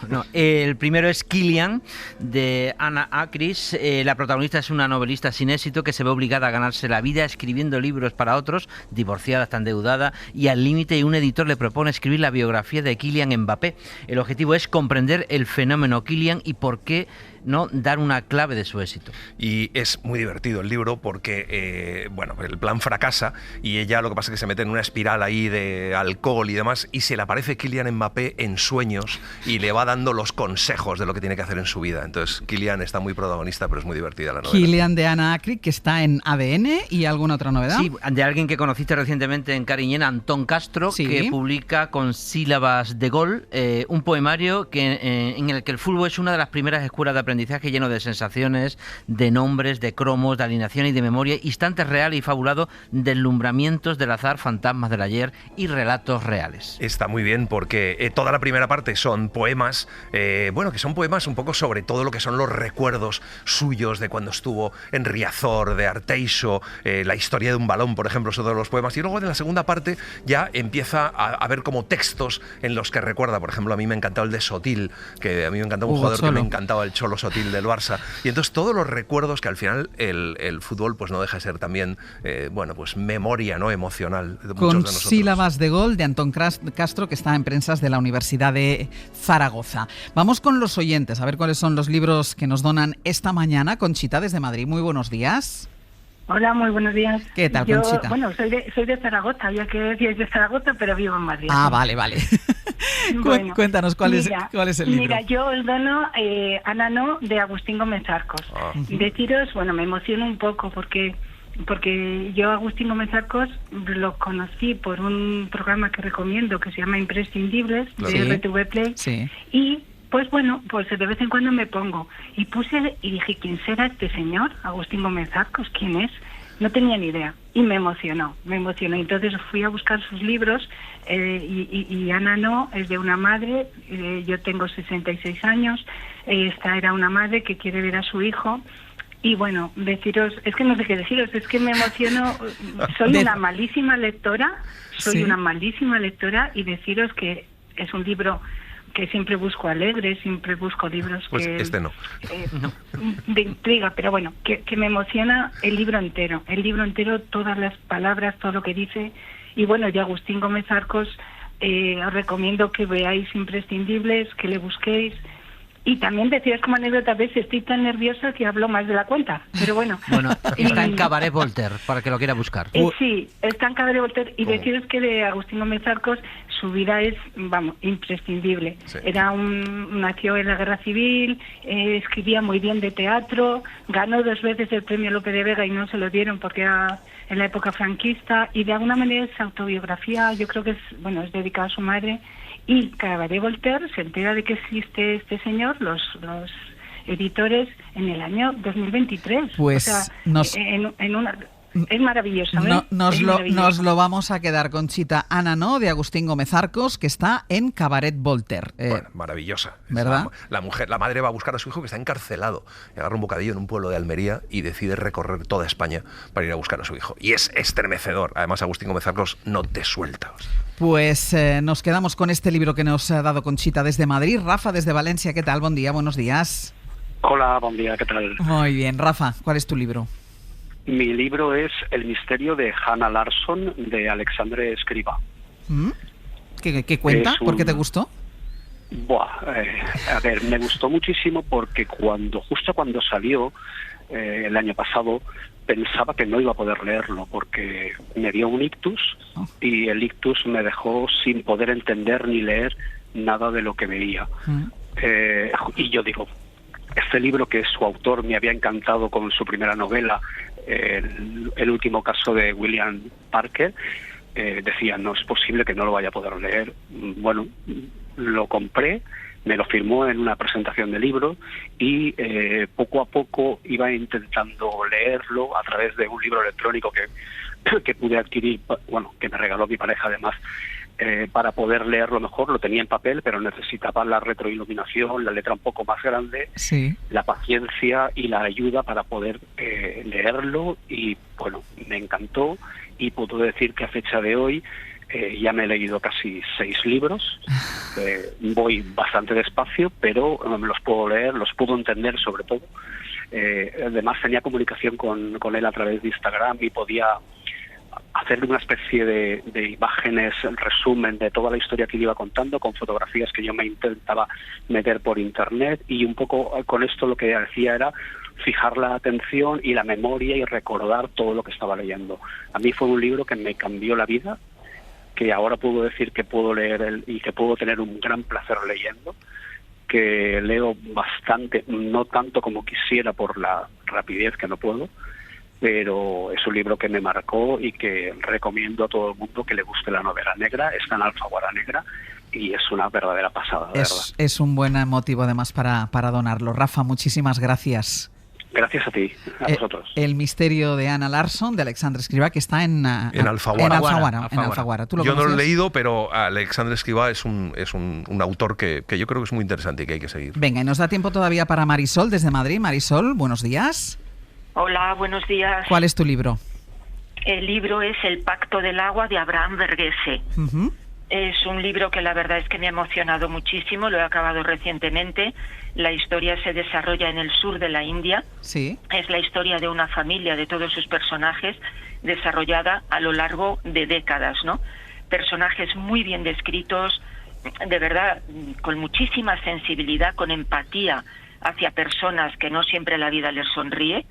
No. El primero es Kilian, de Anna Akris. La protagonista es una novelista sin éxito que se ve obligada a ganarse la vida escribiendo libros para otros, divorciada, está endeudada, y al límite, y un editor le propone escribir la biografía de Kylian Mbappé. El objetivo es comprender el fenómeno Kylian y por qué no dar una clave de su éxito. Y es muy divertido el libro porque, el plan fracasa y ella lo que pasa es que se mete en una espiral ahí de alcohol y demás, y se le aparece Kylian Mbappé en sueños y le va dando los consejos de lo que tiene que hacer en su vida. Entonces, Kylian está muy protagonista, pero es muy divertida la novela. Kylian, de Anna Akris, que está en ADN. ¿Y alguna otra novedad? Sí, de alguien que conociste recientemente en Cariñena, Antón Castro, que publica Con sílabas de gol, un poemario en el que el fútbol es una de las primeras escuelas de aprendizaje lleno de sensaciones, de nombres, de cromos, de alineación y de memoria, instantes real y fabulado, deslumbramientos del azar, fantasmas del ayer y relatos reales. Está muy bien porque toda la primera parte son poemas, que son poemas un poco sobre todo lo que son los recuerdos suyos de cuando estuvo en Riazor, de Arteixo, la historia de un balón, por ejemplo, son todos los poemas. Y luego en la segunda parte ya empieza a ver como textos en los que recuerda, por ejemplo, a mí me ha encantado el de Sotil, que a mí me encantaba un jugador que me encantaba, el Cholo Sotil del Barça. Y entonces todos los recuerdos que al final el fútbol pues no deja de ser también, pues memoria, ¿no?, emocional de muchos Con de nosotros. sílabas de gol de Antón Castro, que está en Prensas de la Universidad de Zaragoza. Vamos con los oyentes, a ver cuáles son los libros que nos donan esta mañana. Conchita, desde Madrid, muy buenos días. Hola, muy buenos días. ¿Qué tal, Conchita? Bueno, soy de Zaragoza, ya que decíais de Zaragoza, pero vivo en Madrid. Ah, vale. Bueno, cuéntanos cuál es el libro. Mira, yo os dono Anano, de Agustín Gómez Arcos. Deciros, me emociono un poco porque yo a Agustín Gómez Arcos lo conocí por un programa que recomiendo que se llama Imprescindibles, de RTV Play. Sí. Y pues de vez en cuando me pongo y puse y dije, ¿quién será este señor? Agustín Gómez Arcos, ¿quién es? No tenía ni idea y me emocionó. Entonces fui a buscar sus libros y Ana no, es de una madre, yo tengo 66 años, esta era una madre que quiere ver a su hijo. Y deciros, es que no sé qué deciros, es que me emociono, soy una malísima lectora y deciros que es un libro que siempre busco alegre, siempre busco libros pues que... este no. De intriga, pero que me emociona el libro entero, todas las palabras, todo lo que dice. Y de Agustín Gómez Arcos, os recomiendo que veáis Imprescindibles, que le busquéis. Y también decías como anécdota, a veces estoy tan nerviosa que hablo más de la cuenta, pero bueno. Está en Cabaret Voltaire, para que lo quiera buscar. Sí, está en Cabaret Voltaire, y deciros que de Agustín Gómez Arcos su vida es, imprescindible. Sí. Nació en la Guerra Civil, escribía muy bien de teatro, ganó 2 veces el premio Lope de Vega y no se lo dieron porque era en la época franquista, y de alguna manera es autobiografía, yo creo que es dedicada a su madre. Y Cabaret Voltaire se entera de que existe este señor, los editores, en el año 2023. Pues es maravilloso. Nos lo vamos a quedar, Conchita. Ana no, de Agustín Gómez Arcos, que está en Cabaret Voltaire. Maravillosa. ¿Verdad? La madre va a buscar a su hijo que está encarcelado. Agarra un bocadillo en un pueblo de Almería y decide recorrer toda España para ir a buscar a su hijo. Y es estremecedor. Además, Agustín Gómez Arcos no te suelta. Pues nos quedamos con este libro que nos ha dado Conchita desde Madrid. Rafa, desde Valencia, ¿qué tal? Buen día, buenos días. Hola, buen día, ¿qué tal? Muy bien. Rafa, ¿cuál es tu libro? Mi libro es El misterio de Hannah Larsson, de Alexandre Escriba. ¿Qué cuenta? ¿Por qué te gustó? Me gustó muchísimo porque justo cuando salió el año pasado, pensaba que no iba a poder leerlo porque me dio un ictus y el ictus me dejó sin poder entender ni leer nada de lo que veía. Y yo digo, este libro que su autor me había encantado con su primera novela, el último caso de William Parker, decía, no es posible que no lo vaya a poder leer. Lo compré, me lo firmó en una presentación de libro y poco a poco iba intentando leerlo a través de un libro electrónico que pude adquirir, que me regaló mi pareja además, para poder leerlo mejor. Lo tenía en papel, pero necesitaba la retroiluminación, la letra un poco más grande, la paciencia y la ayuda para poder leerlo, y me encantó, y puedo decir que a fecha de hoy ya me he leído casi 6 libros. Voy bastante despacio, pero los puedo leer, los puedo entender sobre todo. Además tenía comunicación con él a través de Instagram y podía hacerle una especie de imágenes, el resumen de toda la historia que le iba contando, con fotografías que yo me intentaba meter por internet, y un poco con esto lo que hacía era fijar la atención y la memoria y recordar todo lo que estaba leyendo. A mí fue un libro que me cambió la vida, que ahora puedo decir que puedo leer y que puedo tener un gran placer leyendo, que leo bastante, no tanto como quisiera por la rapidez que no puedo, pero es un libro que me marcó y que recomiendo a todo el mundo que le guste la novela negra. Está en Alfaguara Negra y es una verdadera pasada, de verdad. Es un buen motivo además para donarlo. Rafa, muchísimas gracias. Gracias a ti, a vosotros. El misterio de Anna Larson, de Alexandre Escrivá, que está en Alfaguara. En Alfaguara. ¿Tú lo yo no lo he conoces? leído, pero Alexandre Escrivá es un autor que yo creo que es muy interesante y que hay que seguir. Venga, y nos da tiempo todavía para Marisol, desde Madrid. Marisol, buenos días. Hola, buenos días. ¿Cuál es tu libro? El libro es El Pacto del Agua, de Abraham Verghese. Es un libro que la verdad es que me ha emocionado muchísimo, lo he acabado recientemente. La historia se desarrolla en el sur de la India. Sí. Es la historia de una familia, de todos sus personajes, desarrollada a lo largo de décadas, ¿no? Personajes muy bien descritos, de verdad, con muchísima sensibilidad, con empatía hacia personas que no siempre la vida les sonríe,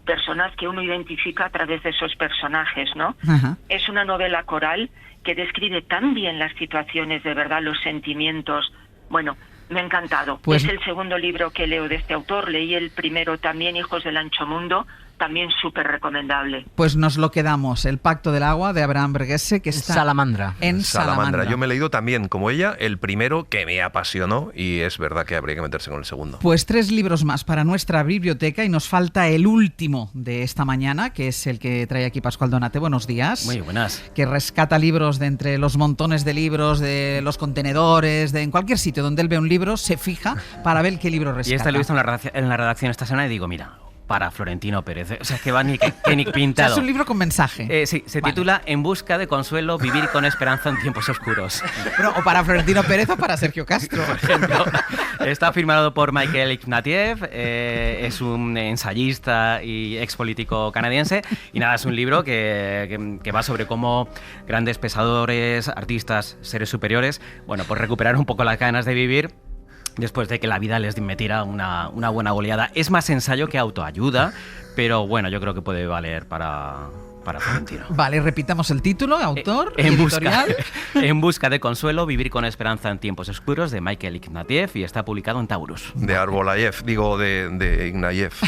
personas que uno identifica a través de esos personajes, ¿no? Ajá. Es una novela coral que describe tan bien las situaciones, de verdad, los sentimientos. Bueno, me ha encantado. Pues es el segundo libro que leo de este autor. Leí el primero también, Hijos del Ancho Mundo, también súper recomendable. Pues nos lo quedamos, El Pacto del Agua, de Abraham Verghese, que está Salamandra. en Salamandra. Yo me he leído también, como ella, el primero, que me apasionó, y es verdad que habría que meterse con el segundo. Pues 3 libros más para nuestra biblioteca y nos falta el último de esta mañana, que es el que trae aquí Pascual Donate. Buenos días. Muy buenas. Que rescata libros de entre los montones de libros, de los contenedores, de en cualquier sitio donde él ve un libro, se fija para ver qué libro rescata. Y este lo he visto en la redacción esta semana y digo, mira, para Florentino Pérez. O sea, que va ni pintado. O sea, es un libro con mensaje. Sí, se titula En busca de consuelo, vivir con esperanza en tiempos oscuros. Bueno, o para Florentino Pérez o para Sergio Castro. Por ejemplo, está firmado por Michael Ignatieff, es un ensayista y ex político canadiense. Y nada, es un libro que va sobre cómo grandes pensadores, artistas, seres superiores, bueno, pues recuperar un poco las ganas de vivir después de que la vida les metiera una buena goleada. Es más ensayo que autoayuda, pero bueno, yo creo que puede valer para Florentino. Vale, repitamos el título, autor, editorial. En busca de consuelo, vivir con esperanza en tiempos oscuros, de Michael Ignatieff, y está publicado en Taurus. De Arbolayev, digo de Ignatieff.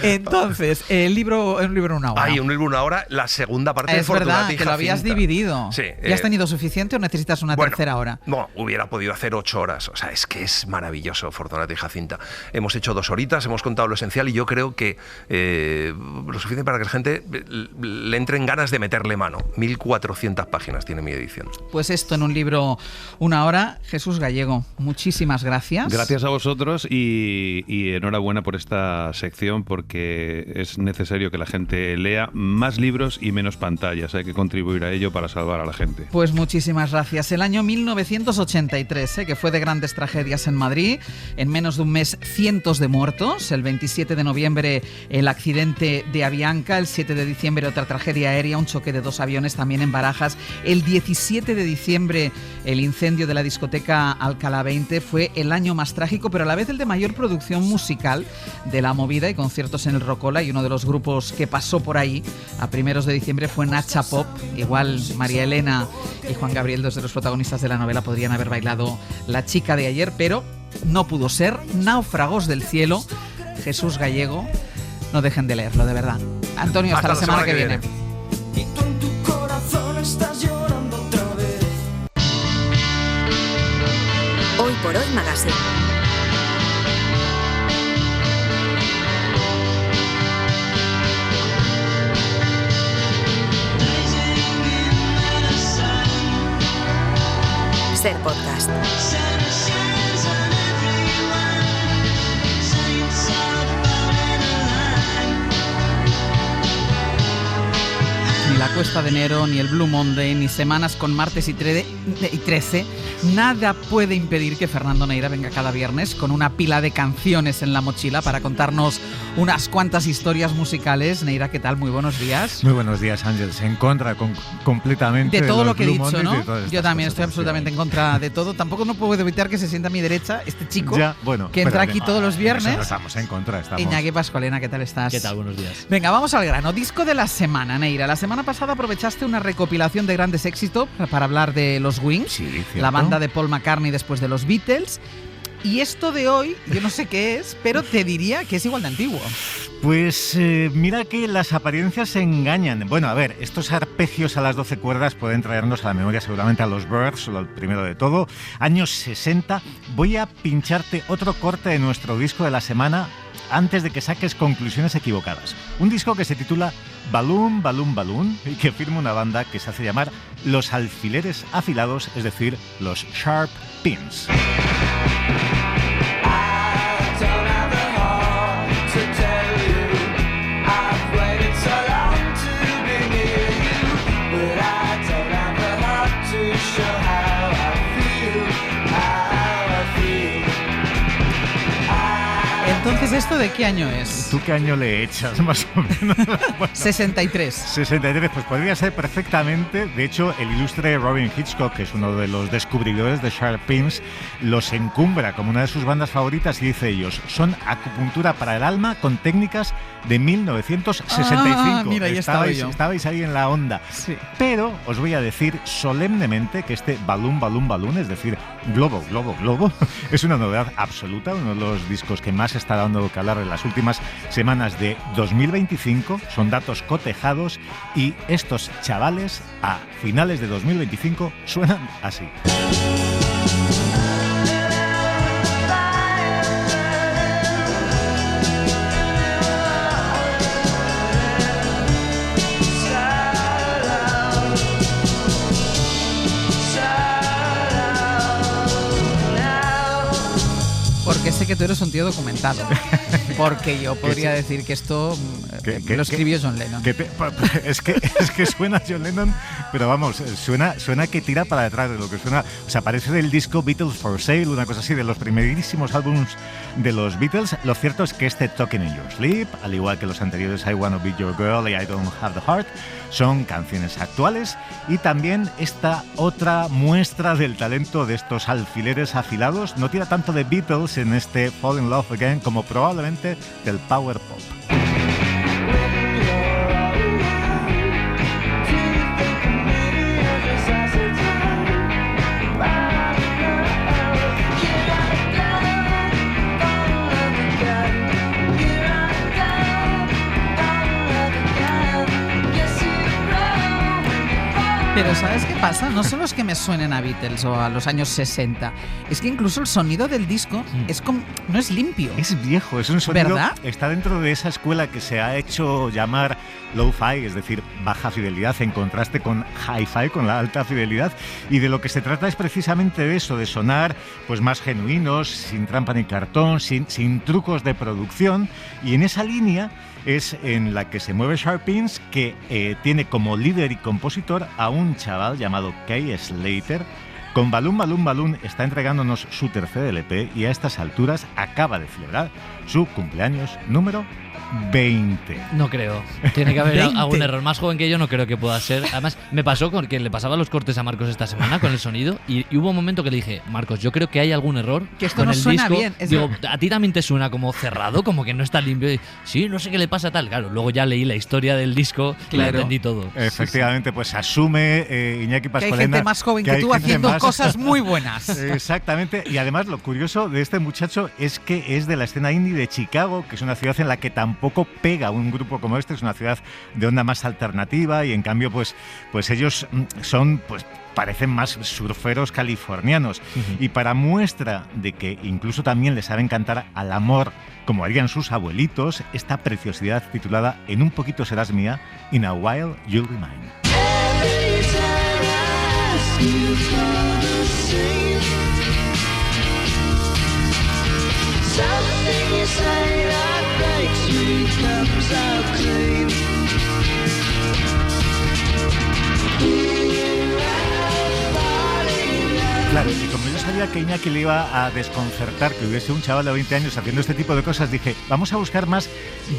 Entonces, un libro en una hora. Hay un libro en una hora, la segunda parte de Fortunata y verdad, Jacinta. que lo habías dividido. Sí. ¿Ya has tenido suficiente o necesitas una tercera hora? No, hubiera podido hacer 8 horas. O sea, es que es maravilloso Fortunata y Jacinta. Hemos hecho 2 horitas, hemos contado lo esencial y yo creo que lo suficiente para que la gente le entre en ganas de meterle mano. 1400 páginas tiene mi edición. Pues esto en un libro, una hora. Jesús Gallego, muchísimas gracias. Gracias a vosotros y enhorabuena por esta sección, porque es necesario que la gente lea más libros y menos pantallas. Hay que contribuir a ello para salvar a la gente. Pues muchísimas gracias. El año 1983, que fue de grandes tragedias en Madrid. En menos de un mes, cientos de muertos. El 27 de noviembre, el accidente de Avianca. El 7 de diciembre, otra tragedia aérea, un choque de 2 aviones también en Barajas. El 17 de diciembre, el incendio de la discoteca Alcalá 20. Fue el año más trágico, pero a la vez el de mayor producción musical de la movida y conciertos en el Rocola, y uno de los grupos que pasó por ahí a primeros de diciembre fue Nacha Pop. Igual María Elena y Juan Gabriel, dos de los protagonistas de la novela, podrían haber bailado La chica de ayer, pero no pudo ser. Náufragos del cielo, Jesús Gallego. No dejen de leerlo, de verdad. Antonio, hasta la semana que viene. Y tú en tu corazón estás llorando otra vez. Hoy por Hoy Magazine. Ser podcast. Ni la Cuesta de Enero, ni el Blue Monday, ni semanas con martes y 13, nada puede impedir que Fernando Neira venga cada viernes con una pila de canciones en la mochila para contarnos unas cuantas historias musicales. Neira, ¿qué tal? Muy buenos días. Muy buenos días, Ángel. Se en contra completamente de todo lo que he Blue dicho, Mondays, ¿no? Yo también estoy absolutamente en contra de todo. Tampoco no puedo evitar que se sienta a mi derecha este chico ya, bueno, que entra aquí todos los viernes. No estamos en contra, estamos. Iñaki Pascualena, ¿qué tal estás? ¿Qué tal? Buenos días. Venga, vamos al grano. Disco de la semana, Neira. La semana pasada aprovechaste una recopilación de grandes éxitos para hablar de los Wings, sí, la banda de Paul McCartney después de los Beatles. Y esto de hoy, yo no sé qué es, pero te diría que es igual de antiguo. Pues mira que las apariencias se engañan. Bueno, a ver, estos arpegios a las 12 cuerdas pueden traernos a la memoria seguramente a los Byrds, lo primero de todo. Años 60. Voy a pincharte otro corte de nuestro disco de la semana antes de que saques conclusiones equivocadas. Un disco que se titula Balloon, Balloon, Balloon y que firma una banda que se hace llamar Los Alfileres Afilados, es decir, los Sharp Pins. Entonces, ¿esto de qué año es? ¿Tú qué año le echas, más o menos? Bueno, 63. 63, pues podría ser perfectamente. De hecho, el ilustre Robin Hitchcock, que es uno de los descubridores de Sharp Pins, los encumbra como una de sus bandas favoritas y dice ellos, son acupuntura para el alma con técnicas de 1965. Mira, ahí estabais ahí en la onda. Sí. Pero os voy a decir solemnemente que este Balloon, Balloon, Balloon, es decir, Globo, Globo, Globo, es una novedad absoluta, uno de los discos que más está dando que hablar en las últimas semanas de 2025. Son datos cotejados y estos chavales a finales de 2025 suenan así. Porque sé que tú eres un tío documentado. Porque yo podría decir que esto lo escribió John Lennon. Es que suena John Lennon, pero vamos, suena que tira para detrás de lo que suena. O sea, parece del disco Beatles for Sale, una cosa así, de los primerísimos álbumes de los Beatles. Lo cierto es que este Talking in Your Sleep, al igual que los anteriores I Wanna Be Your Girl y I Don't Have the Heart, son canciones actuales. Y también esta otra muestra del talento de estos alfileres afilados no tira tanto de Beatles en este Fall in Love Again como probablemente del power pop. Pero ¿sabes qué pasa? No solo es que me suenen a Beatles o a los años 60, es que incluso el sonido del disco es como, no es limpio. Es viejo, es un sonido... ¿Verdad? Está dentro de esa escuela que se ha hecho llamar low-fi, es decir, baja fidelidad, en contraste con hi-fi, con la alta fidelidad. Y de lo que se trata es precisamente de eso, de sonar pues más genuinos, sin trampa ni cartón, sin trucos de producción. Y en esa línea es en la que se mueve Sharp Pins, que tiene como líder y compositor a un chaval llamado Kay Slater. Con Balloon, Balloon, Balloon está entregándonos su tercer LP y a estas alturas acaba de celebrar su cumpleaños número 20. No creo. Tiene que haber 20. algún error. Más joven que yo no creo que pueda ser. Además, me pasó con que le pasaba los cortes a Marcos esta semana con el sonido y hubo un momento que le dije, Marcos, yo creo que hay algún error que esto con no el suena disco. bien. Digo, ¿a ti también te suena como cerrado? Como que no está limpio. Y, sí, no sé qué le pasa tal. Claro, luego ya leí la historia del disco y la entendí todo. Efectivamente, pues asume Iñaki Pascualena que hay gente más joven que tú haciendo cosas muy buenas. Exactamente. Y además lo curioso de este muchacho es que es de la escena indie de Chicago, que es una ciudad en la que tampoco pega un grupo como este, es una ciudad de onda más alternativa y en cambio pues ellos son parecen más surferos californianos. Y para muestra de que incluso también les saben cantar al amor como harían sus abuelitos, esta preciosidad titulada En un poquito serás mía, In a while you'll be mine. Claro, y como yo sabía que Iñaki le iba a desconcertar que hubiese un chaval de 20 años haciendo este tipo de cosas, dije, vamos a buscar más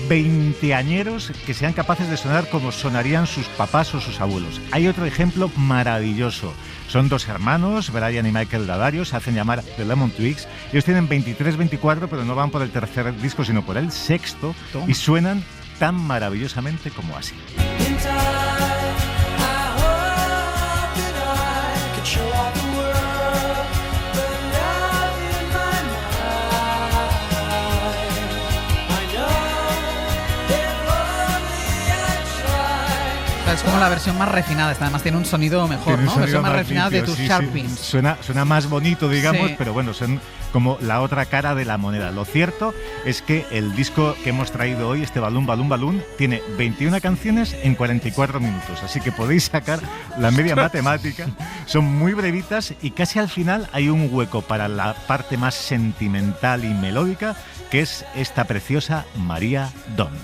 veinteañeros que sean capaces de sonar como sonarían sus papás o sus abuelos. Hay otro ejemplo maravilloso. Son dos hermanos, Brian y Michael Daddario, se hacen llamar The Lemon Twigs. Ellos tienen 23, 24, pero no van por el tercer disco, sino por el sexto. Y suenan tan maravillosamente como así. es como la versión más refinada. Además tiene un sonido mejor, tiene un ¿no? sonido Versión más más refinada limpio, de tus sí, Sharpins. sí. Suena más bonito, digamos, Sí. pero bueno, son como la otra cara de la moneda. Lo cierto es que el disco que hemos traído hoy, este Balloon Balloon Balloon, tiene 21 canciones en 44 minutos, así que podéis sacar la media matemática. Son muy brevitas y casi al final hay un hueco para la parte más sentimental y melódica, que es esta preciosa María Don't.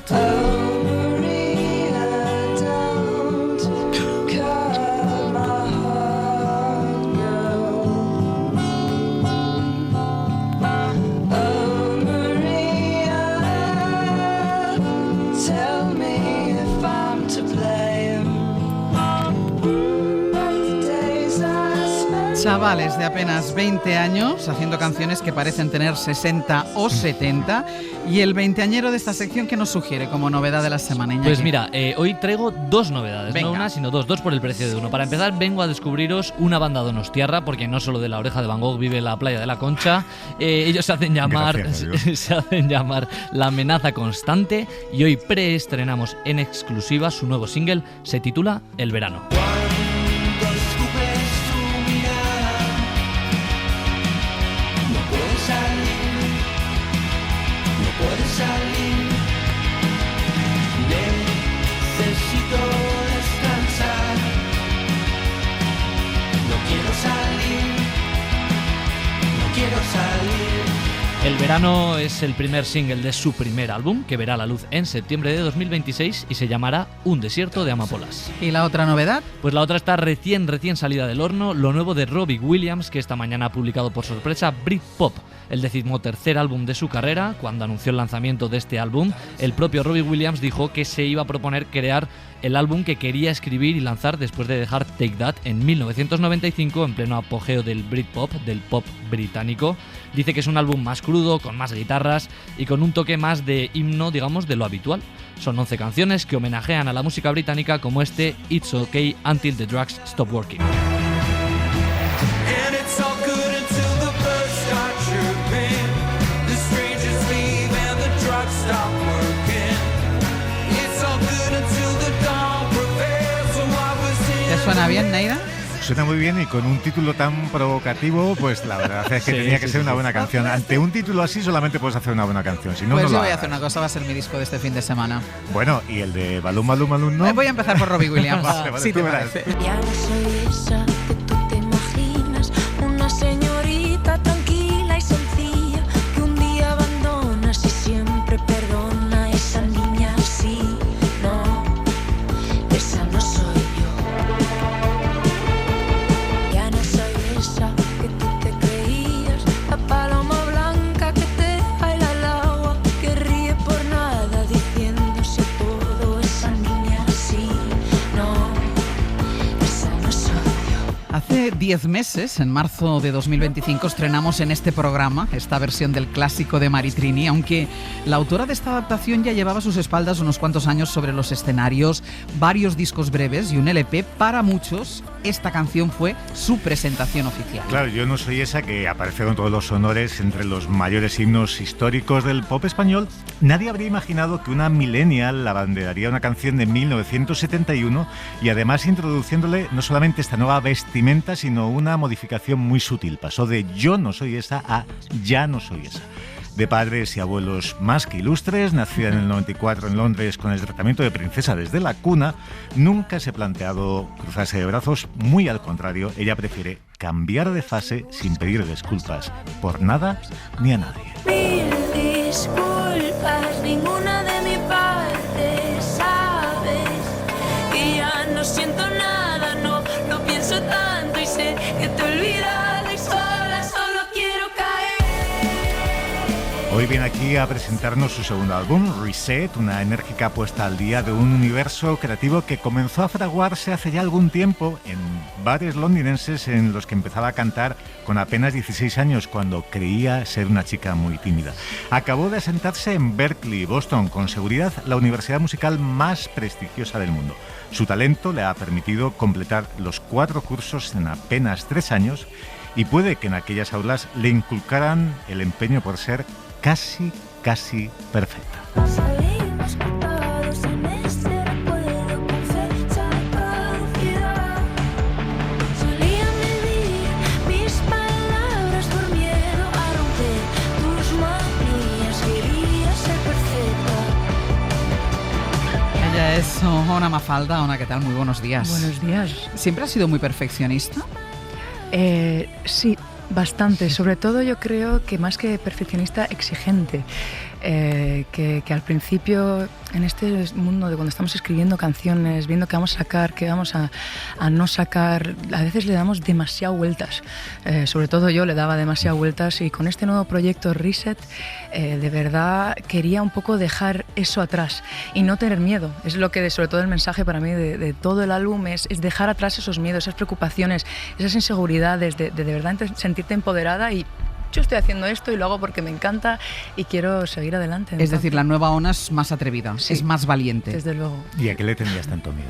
Chavales de apenas 20 años haciendo canciones que parecen tener 60 o 70. Y el veinteañero de esta sección, ¿qué nos sugiere como novedad de la semana, Iñaki? Pues mira, hoy traigo dos novedades, Venga. no una, sino dos por el precio de uno. Para empezar, vengo a descubriros una banda donostiarra, porque no solo de La Oreja de Van Gogh vive la playa de la Concha. Ellos se hacen llamar La Amenaza Constante, y hoy preestrenamos en exclusiva su nuevo single, se titula El Verano. Necesito descansar. No quiero salir. El Verano es el primer single de su primer álbum, que verá la luz en septiembre de 2026 y se llamará Un desierto de amapolas. ¿Y la otra novedad? Pues la otra está recién salida del horno, lo nuevo de Robbie Williams, que esta mañana ha publicado por sorpresa Britpop, el 13º álbum de su carrera. Cuando anunció el lanzamiento de este álbum, el propio Robbie Williams dijo que se iba a proponer crear el álbum que quería escribir y lanzar después de dejar Take That en 1995, en pleno apogeo del Britpop, del pop británico. Dice que es un álbum más crudo, con más guitarras y con un toque más de himno, digamos, de lo habitual. Son 11 canciones que homenajean a la música británica, como este It's Okay Until the Drugs Stop Working. And it's all good until the birds start chirping, the strangers leave and the drugs stop working. It's all good until the dawn prevails. So I was in. ¿Te suena bien, Neira? Suena muy bien, y con un título tan provocativo, pues la verdad es que Sí, tenía que sí, ser sí, una sí. buena canción. Ante un título así solamente puedes hacer una buena canción, si no, Pues no yo lo voy a hagas. hacer una cosa, va a ser mi disco de este fin de semana. Bueno, y el de Balloon Balloon Balloon, ¿no? Voy a empezar por Robbie Williams, Vale, si tú te verás. parece. Ya no soy esa que tú te imaginas, una señorita tranquila y sencilla que un día abandonas y siempre perdona. Esa niña sí, no, esa no soy yo. Ya no soy esa que tú te creías, la paloma blanca que te baila al agua, que ríe por nada diciéndose todo. Esa niña sí, no, esa no soy yo. Hace 10 meses, en marzo de 2025, estrenamos en este programa esta versión del clásico de Maritrini, aunque la autora de esta adaptación ya llevaba a sus espaldas unos cuantos años sobre los escenarios, varios discos breves y un LP. Para muchos, esta canción fue su presentación oficial. Claro, yo no soy esa que aparece con todos los honores entre los mayores himnos históricos del pop español. Nadie habría imaginado que una millennial abanderaría una canción de 1971 y además introduciéndole no solamente esta nueva vestimenta, sino una modificación muy sutil. Pasó de yo no soy esa a ya no soy esa. De padres y abuelos más que ilustres, nacida en el 94 en Londres con el tratamiento de princesa desde la cuna, nunca se ha planteado cruzarse de brazos, muy al contrario, ella prefiere cambiar de fase sin pedir disculpas por nada ni a nadie. Mil disculpas, ninguna de mi parte, sabes, y ya no siento nada, no pienso tanto y sé que te he olvidado y sola solo quiero caer. Hoy viene aquí a presentarnos su segundo álbum, Reset, una enérgica puesta al día de un universo creativo que comenzó a fraguarse hace ya algún tiempo en bares londinenses en los que empezaba a cantar con apenas 16 años, cuando creía ser una chica muy tímida. Acabó de asentarse en Berkeley, Boston, con seguridad la universidad musical más prestigiosa del mundo. Su talento le ha permitido completar los 4 cursos en apenas 3 años, y puede que en aquellas aulas le inculcaran el empeño por ser casi perfecta. Salimos cortados en este recuerdo, confesar Eso, Ona Mafalda. Ona, ¿qué tal? Muy buenos días. Buenos días. ¿Siempre has sido muy perfeccionista? Sí, bastante. Sobre todo yo creo que más que perfeccionista, exigente. Que al principio, en este mundo de cuando estamos escribiendo canciones, viendo qué vamos a sacar, qué vamos a no sacar, a veces le damos demasiado vueltas. Sobre todo yo le daba demasiado vueltas, y con este nuevo proyecto Reset, de verdad quería un poco dejar eso atrás y no tener miedo. Es lo que, sobre todo el mensaje para mí de todo el álbum, es dejar atrás esos miedos, esas preocupaciones, esas inseguridades, de verdad sentirte empoderada y yo estoy haciendo esto y lo hago porque me encanta y quiero seguir adelante. Es decir, la nueva Ona es más atrevida, sí, es más valiente. Desde luego. ¿Y a qué le tenías tanto miedo?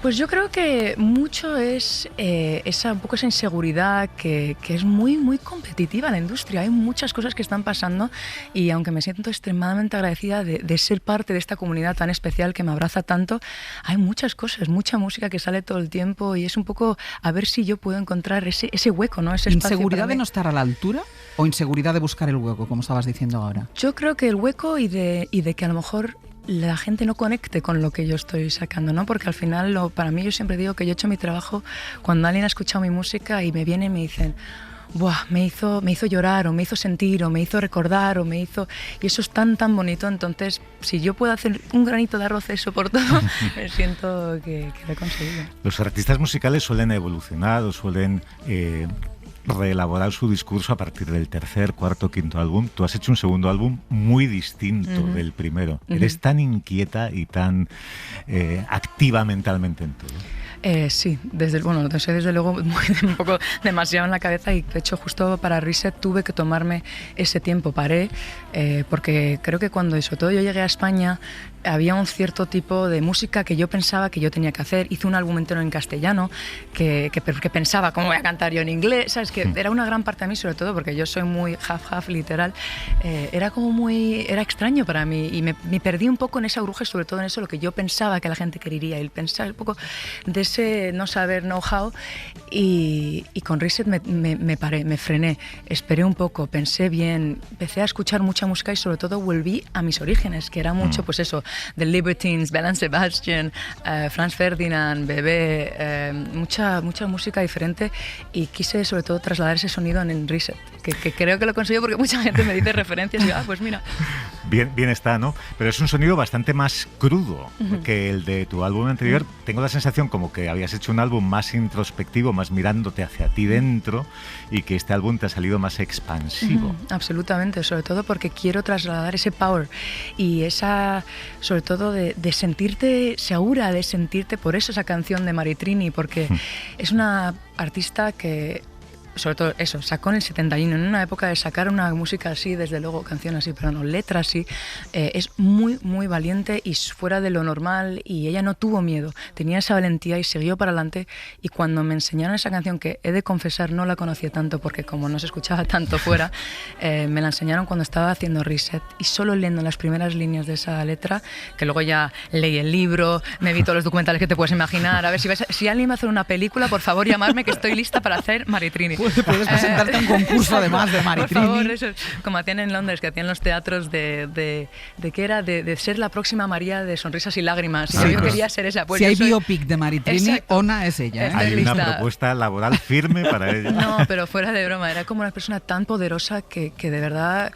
Pues yo creo que mucho es un poco esa inseguridad que es muy, muy competitiva en la industria. Hay muchas cosas que están pasando y aunque me siento extremadamente agradecida de ser parte de esta comunidad tan especial que me abraza tanto, hay muchas cosas, mucha música que sale todo el tiempo y es un poco a ver si yo puedo encontrar ese hueco, ¿no? Ese espacio. ¿Inseguridad de no estar a la altura o inseguridad de buscar el hueco, como estabas diciendo ahora? Yo creo que el hueco y de que a lo mejor la gente no conecte con lo que yo estoy sacando, ¿no? Porque al final, para mí, yo siempre digo que yo he hecho mi trabajo cuando alguien ha escuchado mi música y me viene y me dicen: ¡buah! Me hizo llorar, o me hizo sentir, o me hizo recordar, o me hizo... Y eso es tan, tan bonito. Entonces, si yo puedo hacer un granito de arroz eso por todo, me siento que lo he conseguido. Los artistas musicales suelen evolucionar o suelen reelaborar su discurso a partir del tercer, cuarto, quinto álbum. Tú has hecho un segundo álbum muy distinto del primero. Eres tan inquieta y tan activa mentalmente en todo. Sí, desde luego un poco demasiado en la cabeza, y de hecho justo para Reset tuve que tomarme ese tiempo, paré, porque creo que cuando sobre todo yo llegué a España había un cierto tipo de música que yo pensaba que yo tenía que hacer. Hice un álbum entero en castellano que pensaba, ¿cómo voy a cantar yo en inglés? ¿Sabes? Que era una gran parte de mí, sobre todo porque yo soy muy half literal. Era extraño para mí y me perdí un poco en esa burbuja, sobre todo en eso, lo que yo pensaba que la gente quería, y pensar un poco de ese no saber, know-how, y con Reset me paré, me frené, esperé un poco, pensé bien, empecé a escuchar mucha música y sobre todo volví a mis orígenes, que era mucho, pues eso, The Libertines, Belle Sebastian, Franz Ferdinand, Bebé, mucha música diferente, y quise sobre todo trasladar ese sonido en Reset, que creo que lo consiguió porque mucha gente me dice referencias y pues mira. Bien está, ¿no? Pero es un sonido bastante más crudo que el de tu álbum anterior. Tengo la sensación como que habías hecho un álbum más introspectivo, más mirándote hacia ti dentro, y que este álbum te ha salido más expansivo. Absolutamente, sobre todo porque quiero trasladar ese power y esa, sobre todo de sentirte segura, de sentirte, por eso esa canción de Maritrini, porque es una artista que, sobre todo eso, sacó en el 71, en una época de sacar una música así, desde luego canción así, pero no, letras así, es muy, muy valiente y fuera de lo normal, y ella no tuvo miedo, tenía esa valentía y siguió para adelante. Y cuando me enseñaron esa canción, que he de confesar no la conocía tanto porque como no se escuchaba tanto fuera, me la enseñaron cuando estaba haciendo Reset, y solo leyendo las primeras líneas de esa letra, que luego ya leí el libro, me vi todos los documentales que te puedes imaginar, a ver si alguien va a hacer una película, por favor llamarme, que estoy lista para hacer Maritrini. Puedes presentarte a un concurso además de Maritrini. Por favor, eso, como hacían en Londres, que hacían los teatros de ¿qué era? De ser la próxima María de Sonrisas y Lágrimas. Sí, yo quería ser esa. Pues si hay biopic de Maritrini, exacto, Ona es ella. Hay una propuesta laboral firme para ella. No, pero fuera de broma, era como una persona tan poderosa que de verdad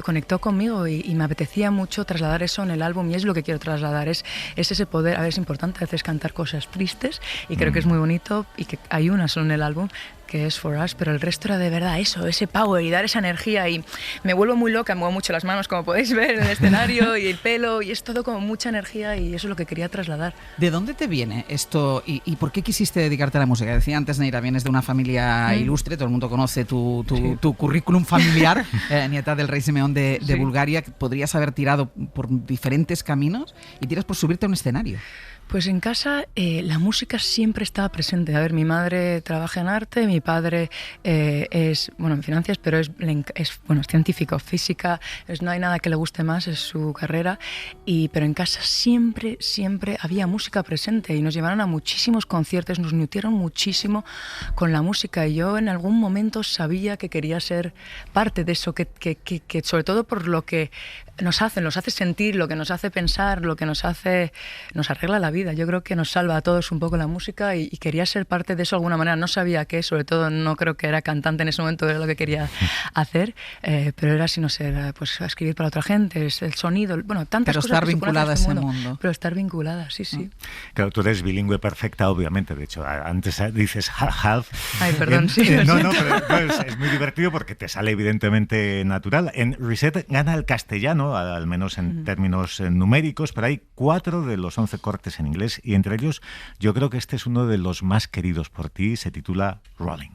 conectó conmigo y me apetecía mucho trasladar eso en el álbum, y es lo que quiero trasladar, es ese poder. A ver, es importante a veces cantar cosas tristes y creo que es muy bonito, y que hay una solo en el álbum que es For Us, pero el resto era de verdad eso, ese power y dar esa energía, y me vuelvo muy loca, me muevo mucho las manos, como podéis ver en el escenario, y el pelo, y es todo como mucha energía, y eso es lo que quería trasladar. ¿De dónde te viene esto y por qué quisiste dedicarte a la música? Decía antes, Neira, vienes de una familia ilustre, todo el mundo conoce tu currículum familiar, nieta del rey Simeón de Bulgaria. Podrías haber tirado por diferentes caminos y tiras por subirte a un escenario. Pues en casa la música siempre estaba presente. A ver, mi madre trabaja en arte, mi padre es, bueno, en finanzas, pero es científico, física, no hay nada que le guste más, es su carrera, pero en casa siempre había música presente y nos llevaron a muchísimos conciertos, nos nutrieron muchísimo con la música y yo en algún momento sabía que quería ser parte de eso, que sobre todo por lo que nos hace sentir, lo que nos hace pensar, lo que nos arregla la vida. Yo creo que nos salva a todos un poco la música y quería ser parte de eso de alguna manera. No sabía qué, sobre todo no creo que era cantante en ese momento, era lo que quería hacer, pero era, si no sé, pues escribir para otra gente, es el sonido, bueno, tantas cosas. Pero estar vinculada a ese mundo. Pero estar vinculada, sí. Claro, tú eres bilingüe perfecta, obviamente. De hecho, antes dices half. Ay, perdón, sí. No, pero es muy divertido porque te sale evidentemente natural. En Reset gana el castellano, al menos en términos numéricos, pero hay 4 de los 11 cortes en inglés y entre ellos yo creo que este es uno de los más queridos por ti, se titula Rolling.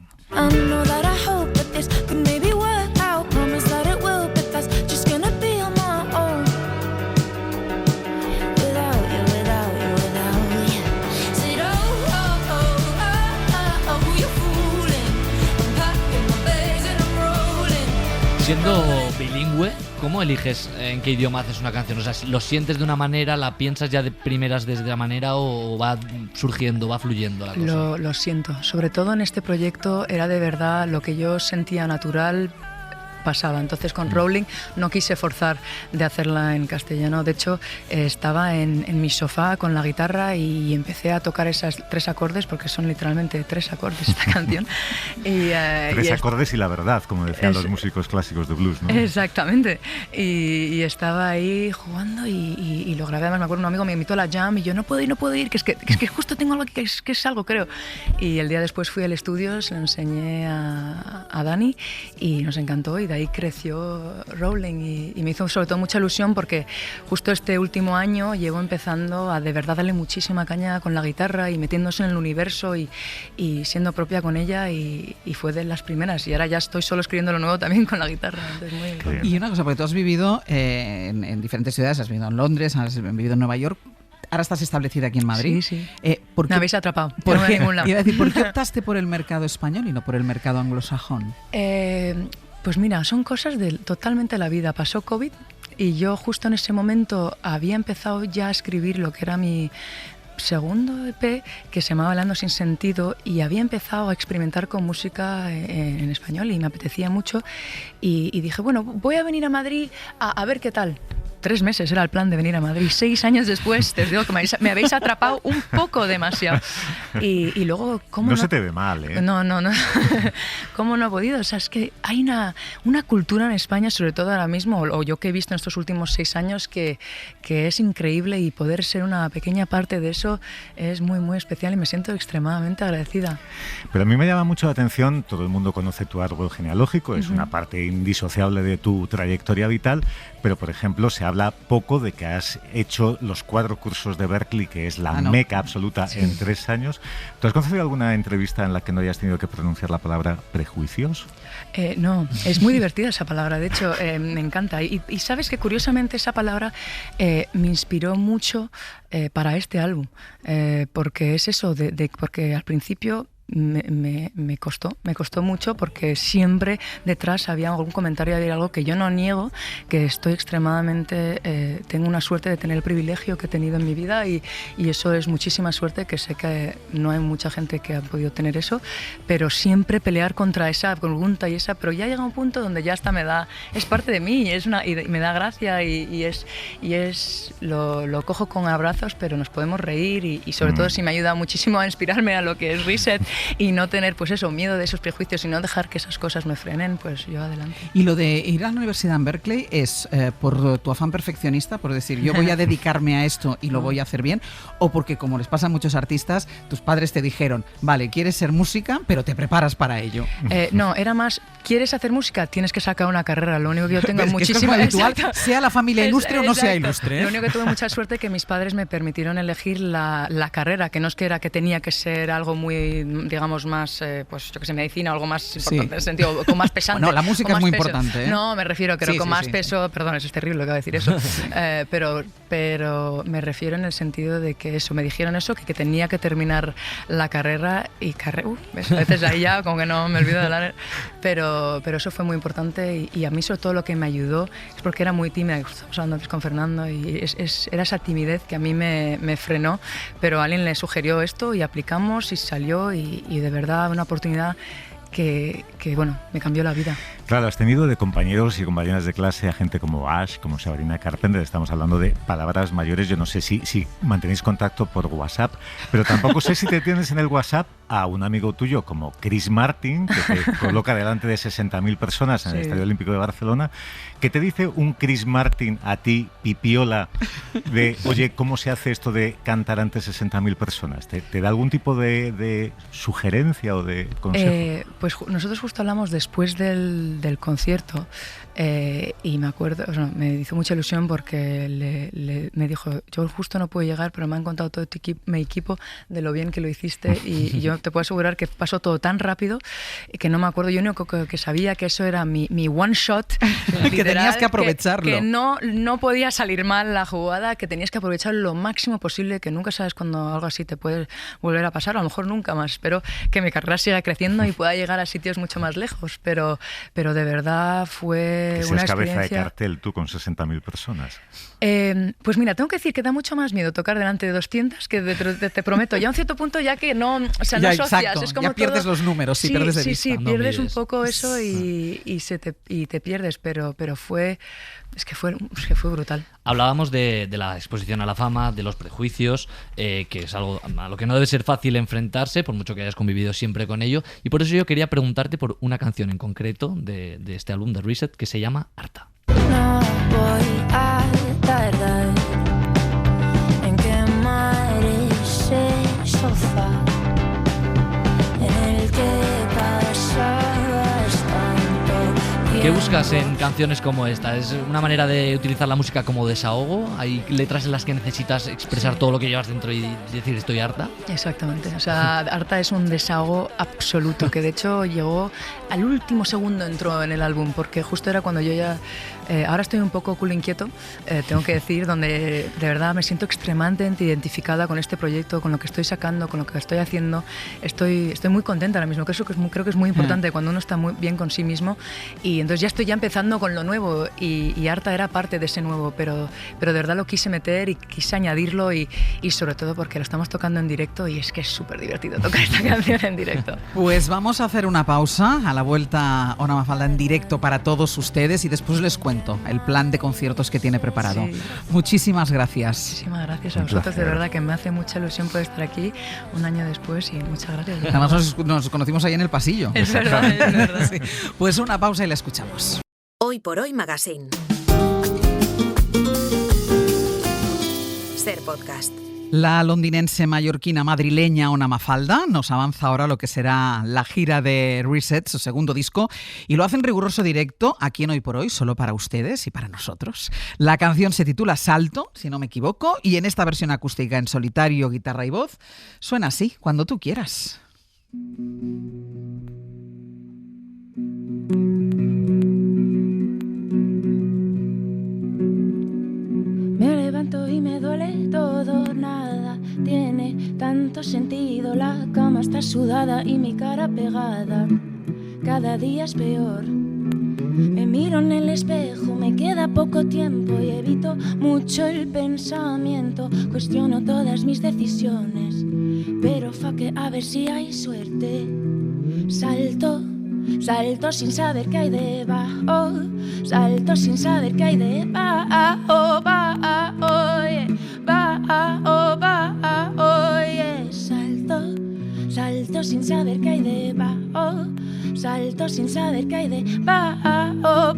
Siendo bilingüe, ¿cómo eliges en qué idioma haces una canción? O sea, ¿lo sientes de una manera, la piensas ya de primeras desde la manera o va surgiendo, va fluyendo la cosa? Lo siento. Sobre todo en este proyecto era de verdad lo que yo sentía natural, pasaba. Entonces con Rolling no quise forzar de hacerla en castellano. De hecho, estaba en mi sofá con la guitarra y empecé a tocar esas 3 acordes, porque son literalmente 3 acordes esta canción. Y, 3 acordes y la verdad, como decían los músicos clásicos de blues, ¿no? Exactamente. Y estaba ahí jugando y lo grabé. Además, me acuerdo, un amigo me invitó a la jam y yo no puedo ir, que es que justo tengo algo que es algo, creo. Y el día después fui al estudio, se lo enseñé a Dani y nos encantó y de ahí creció Rolling y me hizo sobre todo mucha ilusión porque justo este último año llevo empezando a de verdad darle muchísima caña con la guitarra y metiéndose en el universo y siendo propia con ella y fue de las primeras y ahora ya estoy solo escribiendo lo nuevo también con la guitarra. Entonces, y una cosa, porque tú has vivido en diferentes ciudades, has vivido en Londres, has vivido en Nueva York. Ahora estás establecida aquí en Madrid. Sí. ¿Por qué, me habéis atrapado. ¿Por qué? Iba a decir, ¿por qué optaste por el mercado español y no por el mercado anglosajón? Pues mira, son cosas de totalmente la vida. Pasó COVID y yo justo en ese momento había empezado ya a escribir lo que era mi segundo EP, que se llamaba Hablando sin sentido, y había empezado a experimentar con música en español y me apetecía mucho y dije, bueno, voy a venir a Madrid a ver qué tal. 3 meses era el plan de venir a Madrid. 6 años después, te digo que me habéis atrapado un poco demasiado. Y luego, ¿cómo no se te ve mal, ¿eh? No. ¿Cómo no he podido? O sea, es que hay una cultura en España, sobre todo ahora mismo, o yo que he visto en estos últimos 6 años, que es increíble y poder ser una pequeña parte de eso es muy, muy especial y me siento extremadamente agradecida. Pero a mí me llama mucho la atención, todo el mundo conoce tu árbol genealógico, es una parte indisociable de tu trayectoria vital, pero por ejemplo se habla poco de que has hecho los 4 cursos de Berklee, que es la meca absoluta en 3 años. ¿Tú has concedido alguna entrevista en la que no hayas tenido que pronunciar la palabra prejuicios? No, es muy divertida esa palabra, de hecho me encanta. Y sabes que curiosamente esa palabra me inspiró mucho para este álbum, porque es eso, porque al principio me costó mucho porque siempre detrás había algún comentario, había algo que yo no niego, que estoy extremadamente, tengo una suerte de tener el privilegio que he tenido en mi vida y eso es muchísima suerte, que sé que no hay mucha gente que ha podido tener eso, pero siempre pelear contra esa pregunta pero ya llega un punto donde ya hasta es parte de mí y me da gracia y lo cojo con abrazos, pero nos podemos reír y sobre todo si me ayuda muchísimo a inspirarme a lo que es Reset y no tener pues eso, miedo de esos prejuicios y no dejar que esas cosas me frenen, pues yo adelante. Y lo de ir a la universidad en Berklee es por tu afán perfeccionista, por decir yo voy a dedicarme a esto y lo voy a hacer bien, o porque como les pasa a muchos artistas, tus padres te dijeron, vale, quieres ser música, pero te preparas para ello. No, era más, quieres hacer música, tienes que sacar una carrera, lo único que yo tengo es muchísima... Es habitual, sea la familia ilustre o no sea ilustre. Lo único que tuve mucha suerte que mis padres me permitieron elegir la carrera, que no es que era que tenía que ser algo muy digamos, más, pues yo que sé, medicina o algo más importante, en el sentido, con más pesante. Bueno, la música es muy peso. importante, ¿eh? No, me refiero, creo, con más peso, perdón, eso es terrible lo que voy a decir eso, pero me refiero en el sentido de que eso, me dijeron eso, que tenía que terminar la carrera y a veces ahí ya como que no me olvido de hablar, pero eso fue muy importante y a mí sobre todo lo que me ayudó es porque era muy tímida, estamos hablando antes con Fernando, y era esa timidez que a mí me frenó, pero alguien le sugirió esto y aplicamos y salió y de verdad una oportunidad que bueno, me cambió la vida. Claro, has tenido de compañeros y compañeras de clase a gente como Ash, como Sabrina Carpenter. Estamos hablando de palabras mayores. Yo no sé si mantenéis contacto por WhatsApp, pero tampoco sé si te tienes en el WhatsApp a un amigo tuyo como Chris Martin, que te coloca delante de 60.000 personas en el Estadio Olímpico de Barcelona. ¿Qué te dice un Chris Martin a ti, pipiola, de, oye, ¿cómo se hace esto de cantar ante 60.000 personas? ¿Te da algún tipo de sugerencia o de consejo? Pues nosotros justo hablamos después del concierto y me acuerdo, o sea, me hizo mucha ilusión porque me dijo, yo justo no puedo llegar, pero me han contado todo mi equipo de lo bien que lo hiciste y yo te puedo asegurar que pasó todo tan rápido que no me acuerdo. Yo único que sabía que eso era mi one shot, que tenías que aprovecharlo, que no podía salir mal la jugada, que tenías que aprovechar lo máximo posible, que nunca sabes cuando algo así te puede volver a pasar, a lo mejor nunca más. Espero que mi carrera siga creciendo y pueda llegar a sitios mucho más lejos, pero de verdad fue que una seas experiencia. cabeza de cartel tú con 60.000 personas. Pues mira, tengo que decir que da mucho más miedo tocar delante de 200 que te prometo, ya a un cierto punto ya que no, o sea, ya, no asocias, exacto, es como ya pierdes todo, los números, pierdes de vista. Sí, no pierdes mides. un poco eso y te pierdes, pero fue brutal. Hablábamos de la exposición a la fama, de los prejuicios, que es algo a lo que no debe ser fácil enfrentarse, por mucho que hayas convivido siempre con ello. Y por eso yo quería preguntarte por una canción en concreto de este álbum de Reset que se llama Harta. No voy a tardar en quemar ese sofá en el que pasabas tanto. ¿Qué buscas en canciones como esta? ¿Es una manera de utilizar la música como desahogo? ¿Hay letras en las que necesitas expresar todo lo que llevas dentro y decir estoy harta? Exactamente, o sea, Harta es un desahogo absoluto, que de hecho llegó al último segundo, entró en el álbum, porque justo era cuando yo ya... ahora estoy un poco culo inquieto, tengo que decir, donde de verdad me siento extremadamente identificada con este proyecto, con lo que estoy sacando, con lo que estoy haciendo. Estoy muy contenta ahora mismo, creo que es muy importante cuando uno está muy bien con sí mismo, y entonces ya estoy empezando con lo nuevo y Harta era parte de ese nuevo, pero de verdad lo quise meter y quise añadirlo y sobre todo porque lo estamos tocando en directo y es que es súper divertido tocar esta canción en directo. Pues vamos a hacer una pausa, a la vuelta Ona Mafalda en directo para todos ustedes y después les cuento el plan de conciertos que tiene preparado. Sí. Muchísimas gracias. Muchísimas gracias a vosotros, de verdad que me hace mucha ilusión poder estar aquí un año después y muchas gracias. Además nos conocimos ahí en el pasillo. Es verdad, es verdad. Sí. Pues una pausa y la escuchamos. Hoy por Hoy Magazine. Ser Podcast. La londinense mallorquina madrileña Ona Mafalda nos avanza ahora lo que será la gira de Reset, su segundo disco, y lo hace en riguroso directo aquí en Hoy por Hoy, solo para ustedes y para nosotros. La canción se titula Salto, si no me equivoco, y en esta versión acústica en solitario, guitarra y voz, suena así, cuando tú quieras. Me levanto y me duele todo, nada tiene tanto sentido. La cama está sudada y mi cara pegada, cada día es peor. Me miro en el espejo, me queda poco tiempo y evito mucho el pensamiento. Cuestiono todas mis decisiones, pero que a ver si hay suerte. Salto, salto sin saber qué hay debajo, salto sin saber qué hay debajo, salto, salto sin saber qué hay debajo, salto sin saber qué hay debajo,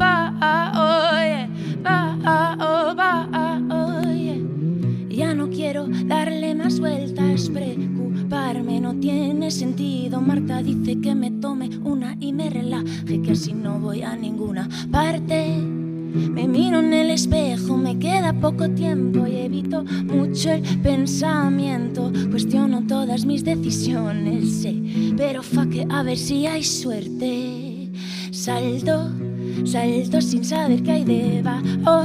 ya no quiero darle más vueltas, preocuparme no tiene sentido. Marta dice que me tome una y me relaje, que así no voy a ninguna parte. Me miro en el espejo, me queda poco tiempo y evito mucho el pensamiento. Cuestiono todas mis decisiones, sé, pero fuck it, a ver si hay suerte. Salto sin saber qué hay debajo.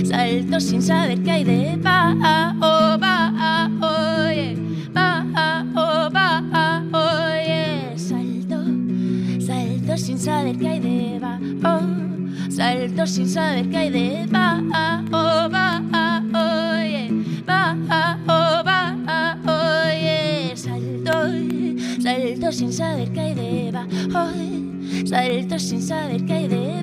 Salto sin saber qué hay debajo. Yeah. Yeah. Salto sin saber qué hay debajo. Salto sin saber qué hay debajo. Yeah. Salto sin saber qué hay debajo. Salto sin saber qué hay debajo.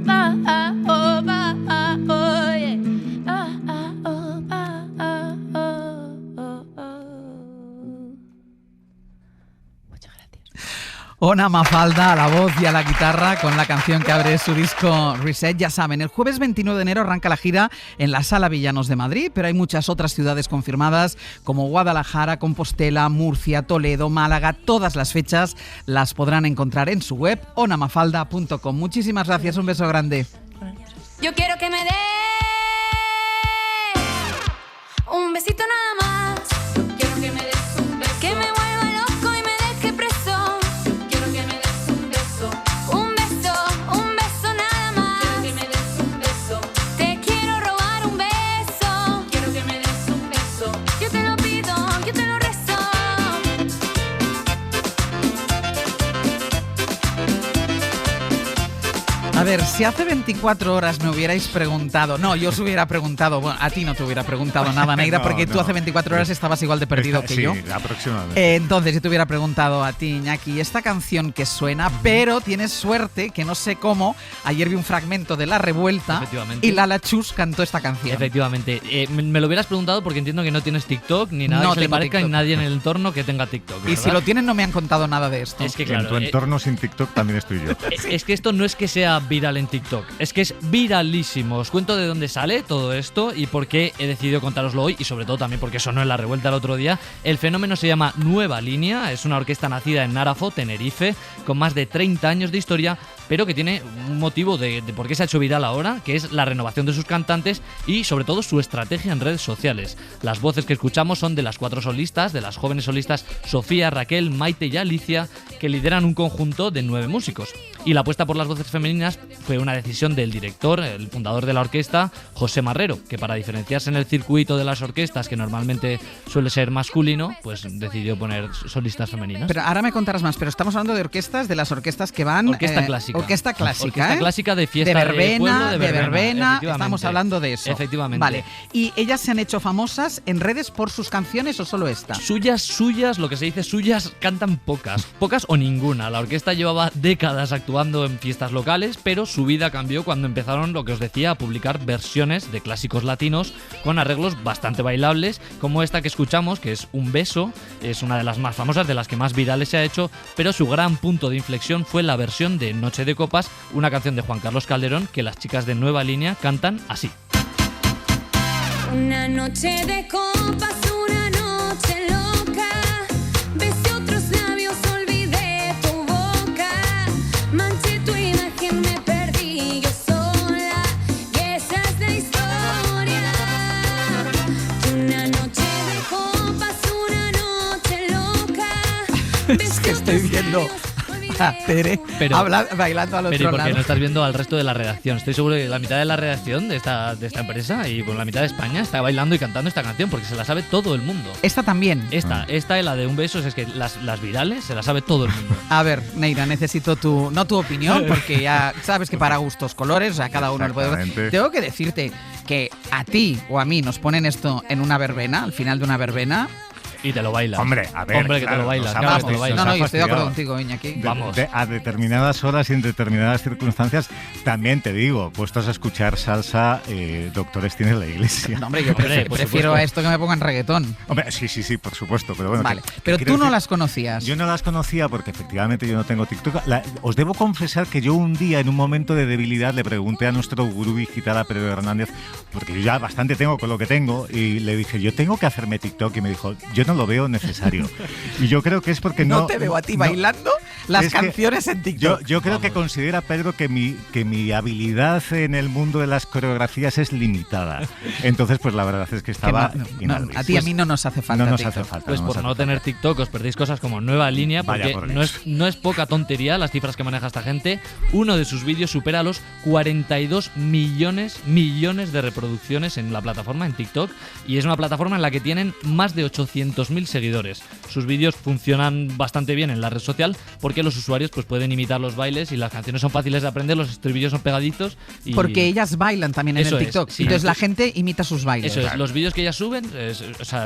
Ona Mafalda a la voz y a la guitarra con la canción que abre su disco Reset. Ya saben, el jueves 29 de enero arranca la gira en la Sala Villanos de Madrid, pero hay muchas otras ciudades confirmadas como Guadalajara, Compostela, Murcia, Toledo, Málaga. Todas las fechas las podrán encontrar en su web onamafalda.com. Muchísimas gracias, un beso grande. Yo quiero que me des un besito nada más. Yo quiero que me des un beso. Que me vuelva loco y me deje preso. Yo quiero que me des un beso. Un beso nada más. Quiero que me des un beso. Te quiero robar un beso. Quiero que me des un beso. Yo te lo pido, yo te lo rezo. A ver, si hace 24 horas me hubierais preguntado... No, yo os hubiera preguntado... Bueno, a ti no te hubiera preguntado nada, Neira, No, porque tú no. hace 24 horas estabas igual de perdido que sí, yo. aproximadamente. Entonces, yo te hubiera preguntado a ti, Iñaki, esta canción que suena, pero tienes suerte que no sé cómo. Ayer vi un fragmento de La Revuelta Efectivamente. y Lala Chus cantó esta canción. Efectivamente. Me lo hubieras preguntado porque entiendo que no tienes TikTok, ni nada No que se le tengo parezca, TikTok. ni nadie en el entorno que tenga TikTok. Y si lo tienen no me han contado nada de esto. Es que claro, en tu entorno sin TikTok también estoy yo. Es que esto no es que sea viral en TikTok, es que es viralísimo. Os cuento de dónde sale todo esto y por qué he decidido contároslo hoy, y sobre todo también porque sonó en La Revuelta el otro día. El fenómeno se llama Nueva Línea, es una orquesta nacida en Narafo, Tenerife, con más de 30 años de historia, pero que tiene un motivo de por qué se ha hecho viral ahora, que es la renovación de sus cantantes y sobre todo su estrategia en redes sociales. Las voces que escuchamos son de las 4 solistas, de las jóvenes solistas Sofía, Raquel, Maite y Alicia, que lideran un conjunto de 9 músicos. Y la apuesta por las voces femeninas fue una decisión del director, el fundador de la orquesta, José Marrero, que para diferenciarse en el circuito de las orquestas, que normalmente suele ser masculino, pues decidió poner solistas femeninas. Pero ahora me contarás más, pero estamos hablando de orquestas, de las orquestas que van... Orquesta clásica. Orquesta clásica, Orquesta clásica de fiesta de verbena, pueblo, de verbena, estamos hablando de eso. Efectivamente. Vale, ¿y ellas se han hecho famosas en redes por sus canciones o solo esta? Suyas, lo que se dice suyas, cantan pocas o ninguna. La orquesta llevaba décadas actuando en fiestas locales, pero su vida cambió cuando empezaron, lo que os decía, a publicar versiones de clásicos latinos con arreglos bastante bailables, como esta que escuchamos, que es Un beso, es una de las más famosas, de las que más virales se ha hecho, pero su gran punto de inflexión fue la versión de Noche de Copas, una canción de Juan Carlos Calderón que las chicas de Nueva Línea cantan así. Una noche de copas, una noche loca. Besé otros labios, olvidé tu boca. Manché tu imagen, me perdí yo sola. Y esa es la historia. Una noche de copas, una noche loca. Es que estoy viendo a Tere bailando al otro Pero ¿y por qué lado. no estás viendo al resto de la redacción? Estoy seguro que la mitad de la redacción de esta empresa y la mitad de España está bailando y cantando esta canción porque se la sabe todo el mundo. Esta también. Esta y la de Un beso, es que las virales se las sabe todo el mundo. A ver, Neira, necesito no tu opinión, porque ya sabes que para gustos colores, o sea, cada uno lo puede ver. Exactamente. Tengo que decirte que a ti o a mí nos ponen esto en una verbena, al final de una verbena. Y te lo bailas. Hombre, a ver. Hombre, que te lo bailas. Claro, que te lo bailas. No, yo estoy de acuerdo contigo, Iñaki. Vamos. A determinadas horas y en determinadas circunstancias, también te digo, puestos a escuchar salsa, doctores tiene la iglesia. No, hombre, yo prefiero a esto que me pongan reggaetón. Hombre, sí, por supuesto. Pero bueno, vale, pero tú no las conocías. Yo no las conocía porque efectivamente yo no tengo TikTok. Os debo confesar que yo un día, en un momento de debilidad, le pregunté a nuestro gurú digital, a Pedro Hernández, porque yo ya bastante tengo con lo que tengo, y le dije, yo tengo que hacerme TikTok, y me dijo, yo no lo veo necesario. Y yo creo que es porque no te veo a ti bailando las canciones en TikTok. Yo creo que considera Pedro que mi habilidad en el mundo de las coreografías es limitada. Entonces, pues la verdad es que estaba inhábil. A ti y a mí no nos hace falta. No nos TikTok. hace falta. Pues por no tener TikTok os perdéis cosas como Nueva Línea, porque no es poca tontería las cifras que maneja esta gente. Uno de sus vídeos supera los 42 millones de reproducciones en la plataforma, en TikTok, y es una plataforma en la que tienen más de 800.000 seguidores. Sus vídeos funcionan bastante bien en la red social porque los usuarios pues pueden imitar los bailes y las canciones son fáciles de aprender, los estribillos son pegaditos. Y porque ellas bailan también en el TikTok. Sí. Entonces la gente imita sus bailes. Eso es, los vídeos que ellas suben,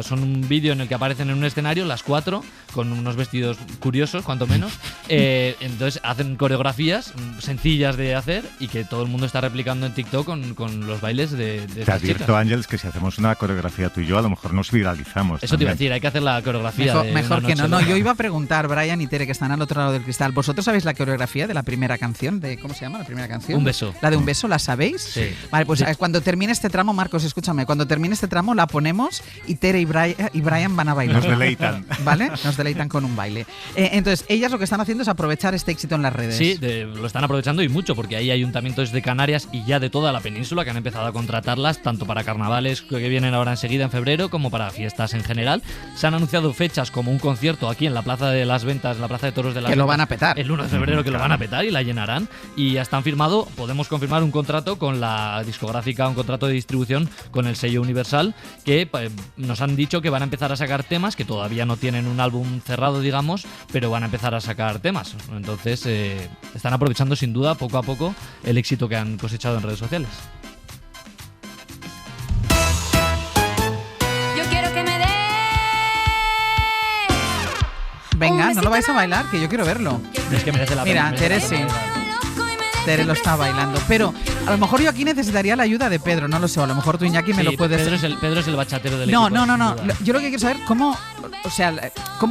son un vídeo en el que aparecen en un escenario las 4 con unos vestidos curiosos, cuanto menos. Entonces hacen coreografías sencillas de hacer y que todo el mundo está replicando en TikTok con los bailes de Te estas advierto, chicas. Ángeles, que si hacemos una coreografía tú y yo, a lo mejor nos viralizamos. Eso te iba a decir, hay que hacer la coreografía. Mejor de que una no. noche. Yo iba a preguntar, Brian y Tere, que están al otro lado del cristal. ¿Vosotros sabéis la coreografía de la primera canción? ¿Cómo se llama la primera canción? Un beso. ¿La de Un beso la sabéis? Sí. Vale, pues Sí. cuando termine este tramo, Marcos, escúchame, cuando termine este tramo la ponemos y Tere y Brian van a bailar. Nos deleitan. ¿Vale? Nos deleitan con un baile. Entonces, ellas lo que están haciendo es aprovechar este éxito en las redes. Sí, lo están aprovechando y mucho, porque hay ayuntamientos de Canarias y ya de toda la península que han empezado a contratarlas, tanto para carnavales que vienen ahora enseguida en febrero, como para fiestas en general. Se han anunciado fechas como un concierto aquí en la Plaza de las Ventas, la Plaza de Toros de las Que lo Ventas, van a petar. el 1 de febrero, que lo van a petar y la llenarán. Y hasta han firmado, podemos confirmar un contrato con la discográfica, un contrato de distribución con el sello Universal, que nos han dicho que van a empezar a sacar temas, que todavía no tienen un álbum cerrado, digamos, pero van a empezar a sacar temas. Entonces, están aprovechando sin duda poco a poco el éxito que han cosechado en redes sociales. Yo quiero que me dé. Venga, no lo vais a bailar, que yo quiero verlo. Es que merece la pena. Mira, Tere sí. Tere lo está bailando. Pero a lo mejor yo aquí necesitaría la ayuda de Pedro, no lo sé. A lo mejor tú, Iñaki, me Sí, lo puedes... Pedro es el bachatero del No, equipo. no. sin duda. Yo lo que quiero saber cómo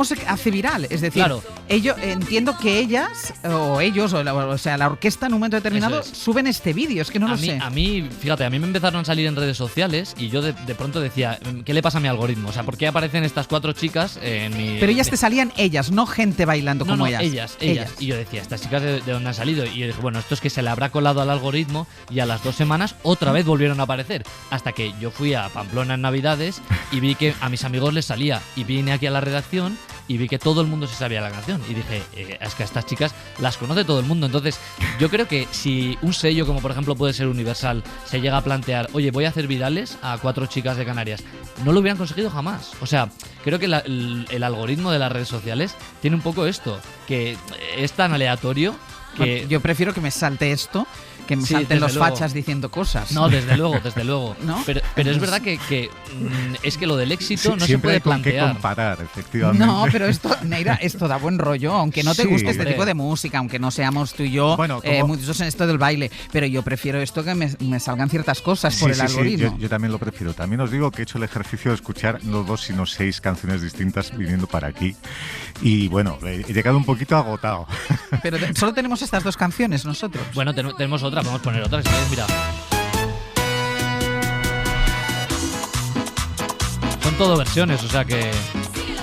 se hace viral. Es decir, Claro. Entiendo que ellas, o ellos, o sea, la orquesta en un momento determinado Eso es. suben este vídeo. Es que no lo sé. A mí, fíjate, a mí me empezaron a salir en redes sociales y yo de pronto decía, ¿qué le pasa a mi algoritmo? O sea, ¿por qué aparecen estas 4 chicas en mi... Pero ellas te salían ellas, no gente bailando como ellas. ellas. Y yo decía, ¿estas chicas de dónde han salido? Y yo dije, bueno, esto es que se le habrá colado al algoritmo y a las 2 semanas otra vez volvieron a aparecer. Hasta que yo fui a Pamplona en Navidades y vi que a mis amigos les salía. Y vine aquí a la redacción y vi que todo el mundo se sabía la canción. Y dije, es que a estas chicas las conoce todo el mundo. Entonces, yo creo que si un sello como por ejemplo puede ser Universal se llega a plantear, oye, voy a hacer virales a 4 chicas de Canarias, no lo hubieran conseguido jamás. O sea, creo que el algoritmo de las redes sociales tiene un poco esto, que es tan aleatorio que... Yo prefiero que me salte esto, que me Sí, salten desde los luego. fachas diciendo cosas. No, desde luego. ¿No? Pero es verdad que es que lo del éxito no se Siempre puede hay con qué plantear. comparar, efectivamente. No, pero esto, Neira, esto da buen rollo, aunque no te Sí. guste este Hombre. tipo de música, aunque no seamos tú y yo muchos en esto del baile, pero yo prefiero esto que me salgan ciertas cosas por el algoritmo. Yo también lo prefiero. También os digo que he hecho el ejercicio de escuchar no 2 sino 6 canciones distintas viniendo para aquí. Y bueno, he llegado un poquito agotado. Pero solo tenemos estas 2 canciones nosotros. Bueno, tenemos otra, podemos poner otra. Si quieres, mira. Son todo versiones, o sea que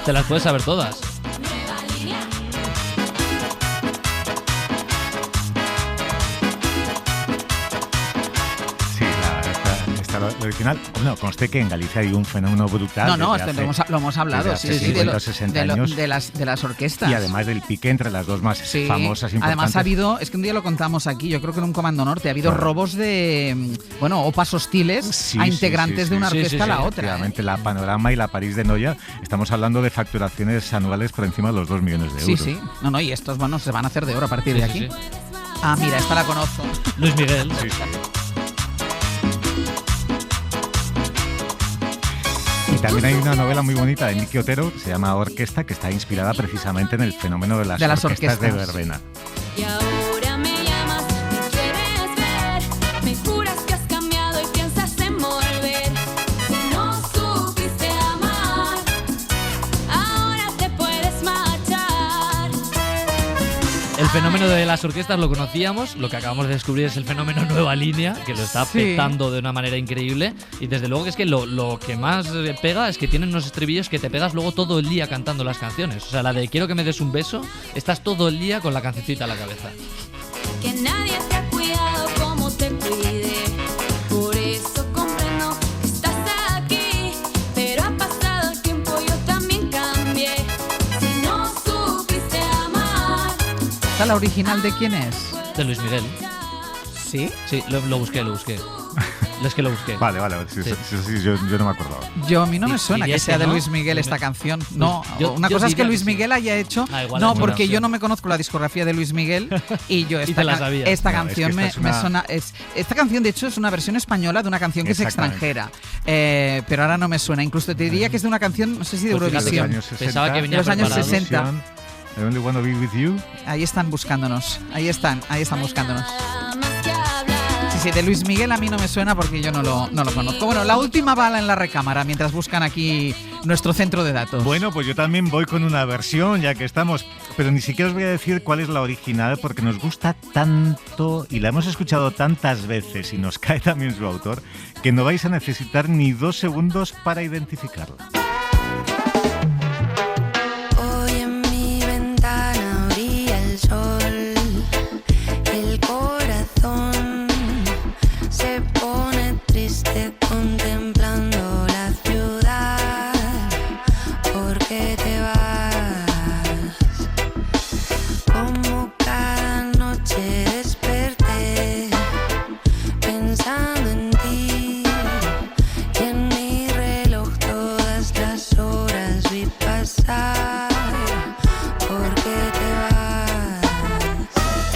te las puedes saber todas. Sí, esta la original. Bueno, conste que en Galicia hay un fenómeno brutal. No, desde esto hace- lo hemos hablado, desde sí, hace sí, 50 o 60 años. de las orquestas. Y además del pique entre las dos más Sí. famosas, importantes. Además ha habido, es que un día lo contamos aquí, yo creo que en un Comando Norte, ha habido robos de, opas hostiles Sí, a sí, integrantes sí, de una sí, orquesta a la otra. Efectivamente, la Panorama y la París de Noia, estamos hablando de facturaciones anuales por encima de los 2 millones de Sí, euros. sí. No, y estos se van a hacer de oro a partir de Sí, aquí. sí, sí. Ah, mira, esta la conozco. Luis Miguel. Sí, sí. Y también hay una novela muy bonita de Miki Otero que se llama Orquesta, que está inspirada precisamente en el fenómeno de las orquestas de verbena. Y ahora me llamas, me quieres ver, me juras que has cambiado y piensas en volver. Si no supiste amar, ahora te puedes marchar. El fenómeno de las orquestas lo conocíamos, lo que acabamos de descubrir es el fenómeno Nueva Línea, que lo está petando de una manera increíble. Y desde luego que es que lo que más pega es que tienen unos estribillos que te pegas luego todo el día cantando las canciones. O sea, la de quiero que me des un beso, estás todo el día con la cancioncita a la cabeza. Que nadie te ha cuidado como te cuide. Por eso comprendo que estás aquí. Pero ha pasado el tiempo, yo también cambié. Si no supiste amar. ¿Esta la original de quién es? De Luis Miguel. ¿Sí? Sí, lo busqué. Es que lo busqué. Vale. Sí, yo no me acordaba. A mí no me suena que sea de Luis Miguel esta canción. No, una cosa es que Luis Miguel haya hecho. No, porque yo no me conozco la discografía de Luis Miguel y yo esta canción me suena. Esta canción, de hecho, es una versión española de una canción que es extranjera. Pero ahora no me suena. Incluso te diría que es de una canción, no sé si de Eurovisión. Pensaba que venía de los años 60. I only wanna be with you. Ahí están buscándonos. Ahí están buscándonos. Sí, de Luis Miguel a mí no me suena porque yo no lo conozco. Bueno, la última bala en la recámara mientras buscan aquí nuestro centro de datos. Bueno, pues yo también voy con una versión, ya que estamos, pero ni siquiera os voy a decir cuál es la original porque nos gusta tanto y la hemos escuchado tantas veces y nos cae también su autor que no vais a necesitar ni 2 segundos para identificarla. Hoy en mi ventana brilla el sol, el corazón se pone triste contemplando la ciudad. ¿Por qué te vas? Como cada noche desperté pensando en ti y en mi reloj todas las horas vi pasar. ¿Por qué te vas?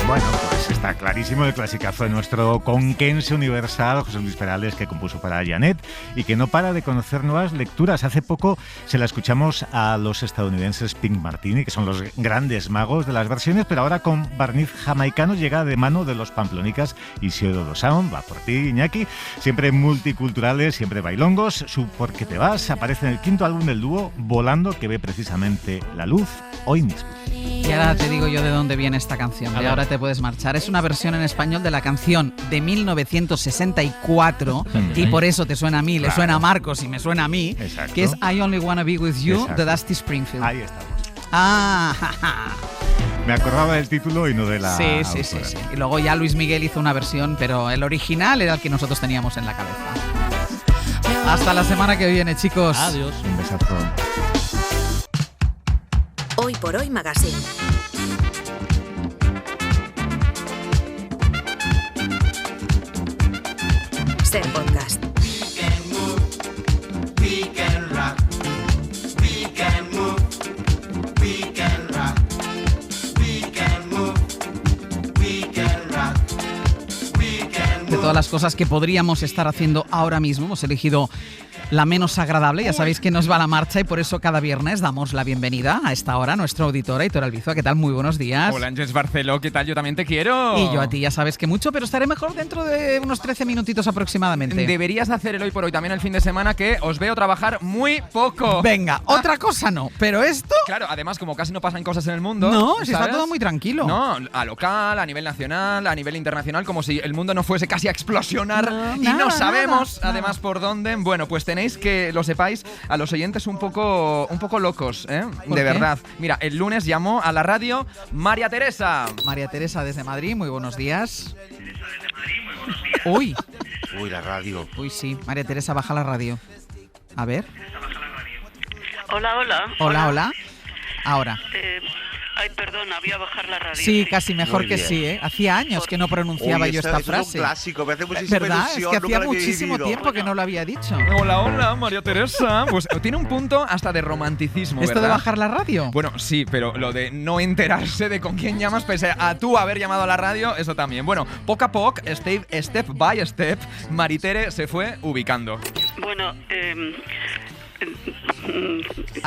Bueno, pues está clarísimo el clasicazo de nuestro conquense universal, José Luis Perales, que compuso para Janet y que no para de conocer nuevas lecturas. Hace poco se la escuchamos a los estadounidenses Pink Martini, que son los grandes magos de las versiones, pero ahora con barniz jamaicano llega de mano de los pamplonicas Isidro dos Sound. Va por ti, Iñaki. Siempre multiculturales, siempre bailongos. Su ¿Por qué te vas? Aparece en el 5º álbum del dúo, Volando, que ve precisamente la luz hoy mismo. Y ahora te digo yo de dónde viene esta canción. Y ahora te puedes marchar. Es una versión en español de la canción de 1964 y por eso te suena a mí, le suena a Marcos y me suena a mí. Exacto. Que es I Only Wanna Be With You, Exacto. de Dusty Springfield. Ahí estamos. Ah, Me acordaba del título y no de la sí. autora. Y luego ya Luis Miguel hizo una versión, pero el original era el que nosotros teníamos en la cabeza. Hasta la semana que viene, chicos. Adiós. Un besazo. Hoy por Hoy Magazine. Ser podcast. De todas las cosas que podríamos estar haciendo ahora mismo, hemos elegido la menos agradable. Ya sabéis que nos va la marcha y por eso cada viernes damos la bienvenida a esta hora a nuestra auditora Aitor Albizua. ¿Qué tal? Muy buenos días. Hola, Ángeles Barceló, ¿qué tal? Yo también te quiero. Y yo a ti ya sabes que mucho, pero estaré mejor dentro de unos 13 minutitos aproximadamente. Deberías hacer el hoy por hoy también el fin de semana, que os veo trabajar muy poco. Venga, otra cosa no, pero esto... Claro, además como casi no pasan cosas en el mundo. No, si ¿sabes? está todo muy tranquilo. No, a local, a nivel nacional, a nivel internacional, como si el mundo no fuese casi a explosionar y no sabemos además por dónde. Bueno, pues tenéis que, lo sepáis, a los oyentes un poco locos, ¿eh? ¿Por De qué? verdad. Mira, el lunes llamó a la radio María Teresa. María Teresa desde Madrid, muy buenos días. Uy, La radio. uy sí, María Teresa, baja la radio. A ver. Hola, hola. Hola. Ahora. Ay, perdona, voy a bajar la radio. Sí, casi mejor Muy que bien. sí, ¿eh? Hacía años que no pronunciaba yo esta frase. Es un clásico, me hace muchísima ¿Verdad? Es ilusión, que nunca hacía lo había muchísimo vivido. tiempo que no lo había dicho. Hola, María Teresa. Pues tiene un punto hasta de romanticismo, ¿Esto ¿verdad? de bajar la radio? Bueno, sí, pero lo de no enterarse de con quién llamas, pese a tú haber llamado a la radio, eso también. Bueno, poco a poco, step by step, Maritere se fue ubicando. Bueno,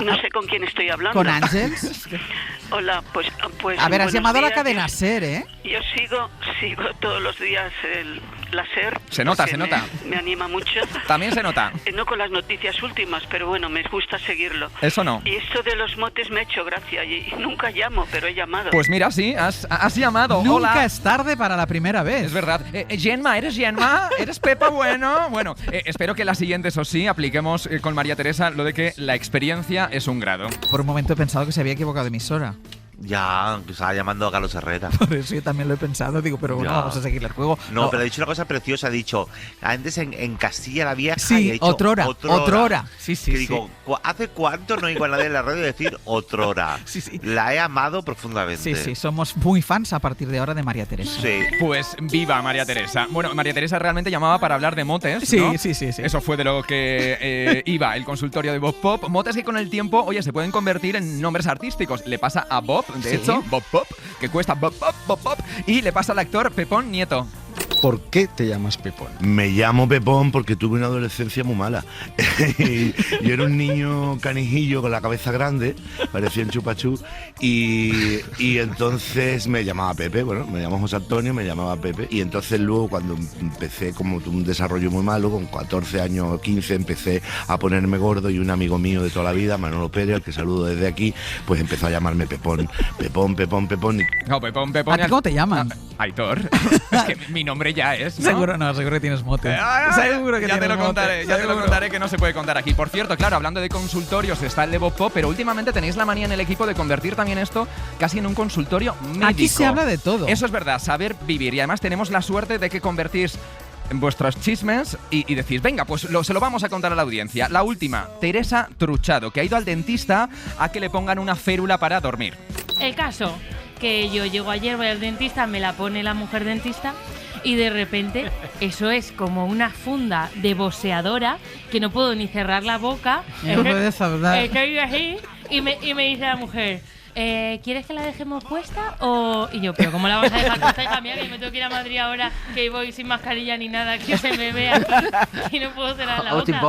no sé con quién estoy hablando. ¿Con Ángeles? Hola, pues A ver, has buenos llamado a la días. cadena SER, ¿eh? Yo sigo todos los días la SER. Se nota, porque se nota. Me anima mucho. También se nota. No con las noticias últimas, pero bueno, me gusta seguirlo. Eso no. Y esto de los motes me ha hecho gracia y nunca llamo, pero he llamado. Pues mira, sí, has llamado. Nunca Hola. es tarde para la primera vez. Es verdad. Gemma, ¿eres Gemma? ¿Eres Pepa? Bueno, espero que la siguiente, eso sí, apliquemos con María Teresa lo de que la experiencia es un grado. Por un momento he pensado que se había equivocado de emisora. Ya, que estaba llamando a Carlos Herrera. Por eso yo también lo he pensado. Digo, pero bueno, Ya. vamos a seguir el juego. No, pero ha dicho una cosa preciosa. Ha dicho, antes en Castilla la Vieja. Sí, y ha dicho, otrora. Sí, sí, que sí. digo, ¿hace cuánto no oigo a nadie en la radio decir otrora? Sí, sí. La he amado profundamente. Sí, sí, somos muy fans a partir de ahora de María Teresa. Sí. Pues viva María Teresa. Bueno, María Teresa realmente llamaba para hablar de motes, Sí, ¿no? sí. Eso fue de lo que iba el consultorio de Bob Pop. Motes que con el tiempo, oye, se pueden convertir en nombres artísticos. Le pasa a Bob, de Sí. hecho, Bob Pop, que cuesta Bob Pop, y le pasa al actor Pepón Nieto. ¿Por qué te llamas Pepón? Me llamo Pepón porque tuve una adolescencia muy mala. Yo era un niño canijillo con la cabeza grande, parecía un chupachú, y entonces me llamaba Pepe. Bueno, me llamo José Antonio, me llamaba Pepe, y entonces luego cuando empecé como un desarrollo muy malo, con 14 años o 15, empecé a ponerme gordo y un amigo mío de toda la vida, Manolo Pérez, al que saludo desde aquí, pues empezó a llamarme Pepón. Pepón. No, Pepón. ¿A ti cómo te llaman? Aitor. Es que mi nombre ya es, ¿no? Seguro que tienes mote. Seguro que ya te lo contaré, que no se puede contar aquí. Por cierto, claro, hablando de consultorios, está el de Bob Pop, pero últimamente tenéis la manía en el equipo de convertir también esto casi en un consultorio médico. Aquí se habla de todo. Eso es verdad, saber vivir. Y además tenemos la suerte de que convertís en vuestros chismes y decís, venga, pues se lo vamos a contar a la audiencia. La última, Teresa Truchado, que ha ido al dentista a que le pongan una férula para dormir. El caso, que yo llego ayer, voy al dentista, me la pone la mujer dentista y de repente eso es como una funda de boxeadora que no puedo ni cerrar la boca. No puedes hablar. Estoy así y me dice la mujer, ¿quieres que la dejemos puesta? Y yo, pero ¿cómo la vas a dejar puesta, hija mía? Que yo me tengo que ir a Madrid ahora, que voy sin mascarilla ni nada, que se me ve aquí y no puedo cerrar la boca.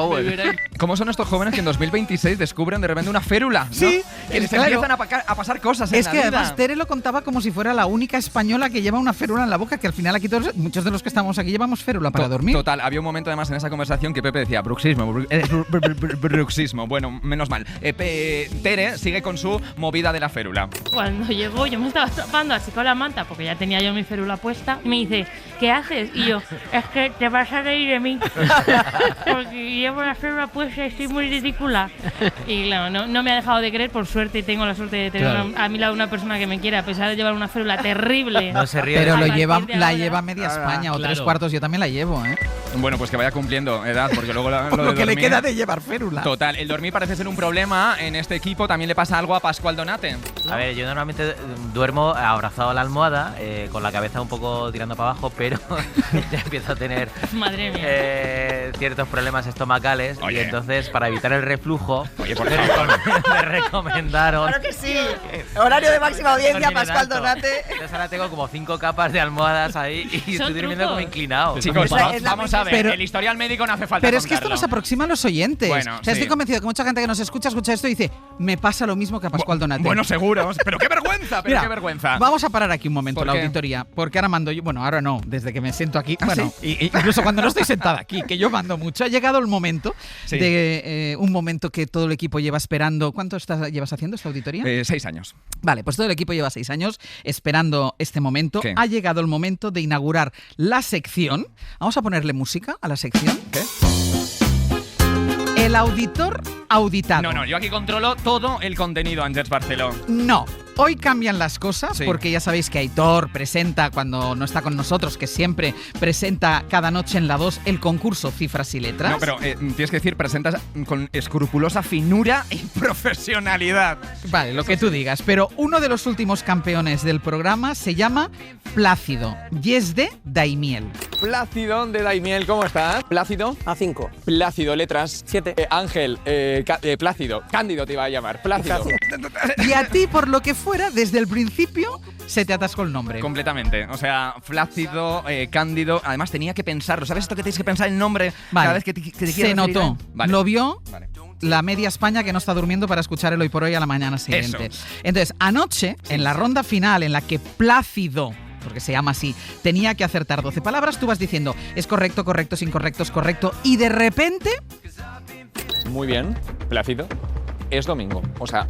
¿Cómo son estos jóvenes que en 2026 descubren de repente una férula? ¿no? Sí, que les claro. empiezan a pasar cosas en Es la que vida. además Tere lo contaba como si fuera la única española que lleva una férula en la boca, que al final aquí muchos de los que estamos aquí llevamos férula para dormir. Total, había un momento además en esa conversación que Pepe decía bruxismo. Bueno, menos mal. Tere sigue con su movida de la férula. Cuando llegó, yo me estaba tapando así con la manta porque ya tenía yo mi férula puesta. Y me dice, ¿qué haces? Y yo, es que te vas a reír de mí. Porque llevo la férula puesta y estoy muy ridícula. Y claro, no me ha dejado de creer, por suerte, y tengo la suerte de tener a mi lado una persona que me quiera, a pesar de llevar una férula terrible. No se ríe. Pero A la partir de lleva media España o claro. 3/4, yo también la llevo, ¿eh? Bueno, pues que vaya cumpliendo edad, porque luego lo de que le dormir- queda de llevar férula. Total, el dormir parece ser un problema en este equipo. También le pasa algo a Pascual Donate. A ver, yo normalmente duermo abrazado a la almohada, con la cabeza un poco tirando para abajo, pero ya empiezo a tener Madre mía. ciertos problemas estomacales. Oye. Y entonces, para evitar el reflujo, Oye, por me recomendaron. Claro que sí. Horario de máxima audiencia, dormir en Pascual alto. Donate. Entonces ahora tengo como 5 capas de almohadas ahí y Son estoy durmiendo trucos. como inclinado. Chicos, Es la vamos a ver. Pero- el historial médico no hace falta Pero es que esto contarlo. nos aproxima a los oyentes. Bueno, o sea, sí. estoy convencido que mucha gente que nos escucha esto y dice, me pasa lo mismo que a Pascual Donate. Bueno, seguro. Pero qué vergüenza, Mira, qué vergüenza. Vamos a parar aquí un momento ¿Por la qué? auditoría, porque ahora mando yo, bueno, ahora no, desde que me siento aquí, ¿Ah, bueno, sí? incluso cuando no estoy sentada aquí, que yo mando mucho, ha llegado el momento Sí. de un momento que todo el equipo lleva esperando. ¿Cuánto llevas haciendo esta auditoría? 6 años. Vale, pues todo el equipo lleva 6 años esperando este momento. ¿Qué? Ha llegado el momento de inaugurar la sección. Vamos a ponerle música a la sección. ¿Qué? El auditor auditado. No, yo aquí controlo todo el contenido, Àngels Barceló. No. Hoy cambian las cosas Sí. porque ya sabéis que Aitor presenta, cuando no está con nosotros, que siempre presenta cada noche en la 2 el concurso Cifras y Letras. No, pero tienes que decir, presentas con escrupulosa finura y profesionalidad. Vale, lo que tú digas. Pero uno de los últimos campeones del programa se llama Plácido y es de Daimiel. Plácido de Daimiel, ¿cómo estás? Plácido. A5. Plácido, letras. 7. Ángel, Plácido. Cándido te iba a llamar. Plácido. Y a ti, por lo que fuera, desde el principio se te atascó el nombre. Completamente. O sea, flácido, cándido. Además tenía que pensarlo. ¿Sabes esto que tienes que pensar el nombre Vale. cada vez que te quieres Se referir a notó. él? Vale. Lo vio Vale. la media España que no está durmiendo para escuchar el Hoy por Hoy a la mañana siguiente. Eso. Entonces, anoche, en la ronda final en la que Plácido porque se llama así, tenía que acertar 12 palabras, tú vas diciendo, es correcto, correcto, es incorrecto, es correcto, y de repente... Muy bien, Plácido. Es domingo. O sea,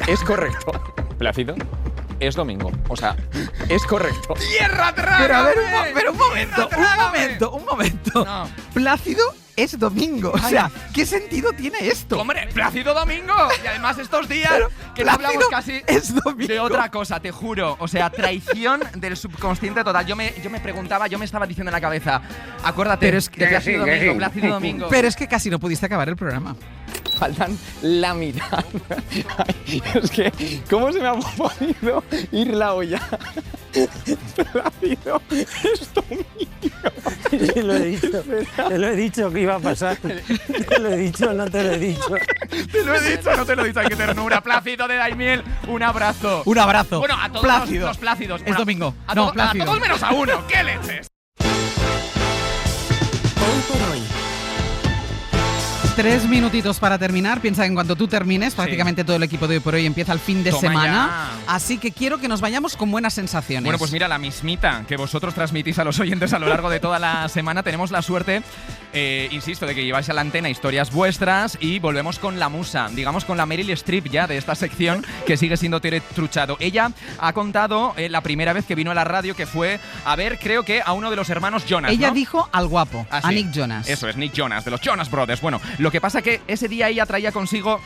es correcto. Plácido. Es domingo. O sea, es correcto. ¡Tierra, trágame! Pero a ver, un momento. No. Plácido es domingo. O Ay. sea, ¿qué sentido tiene esto? ¡Hombre, Plácido Domingo! Y además estos días que no Plácido hablamos casi es domingo. de otra cosa, te juro. O sea, traición del subconsciente total. Yo me preguntaba, yo me estaba diciendo en la cabeza, acuérdate Pero es que- de Plácido Domingo, Plácido Domingo. Pero es que casi no pudiste acabar el programa. Faltan la mitad. Ay, es que, ¿cómo se me ha podido ir la olla? Plácido es domingo. Te lo he dicho que iba a pasar. Te lo he dicho, no te lo he dicho. Te lo he dicho, no te lo he dicho. ¡Ay, qué ternura! Plácido de Daimiel, un abrazo. Un abrazo. Bueno, a todos Plácido. los Plácidos. Es Bueno, domingo. A, No, a Plácido. todos menos a uno. ¡Qué leches! Hoy por hoy. 3 minutitos para terminar. Piensa que en cuanto tú termines, prácticamente todo el equipo de Hoy por Hoy empieza el fin de Toma semana. Así que quiero que nos vayamos con buenas sensaciones. Bueno, pues mira, la mismita que vosotros transmitís a los oyentes a lo largo de toda la semana. Tenemos la suerte, insisto, de que lleváis a la antena historias vuestras y volvemos con la musa, digamos con la Meryl Streep ya de esta sección que sigue siendo Tere Truchado. Ella ha contado la primera vez que vino a la radio que fue a ver, creo que a uno de los hermanos Jonas, Ella ¿no? dijo al guapo, Ah, a sí. Nick Jonas. Eso es, Nick Jonas, de los Jonas Brothers. Bueno, lo que pasa que ese día ella traía consigo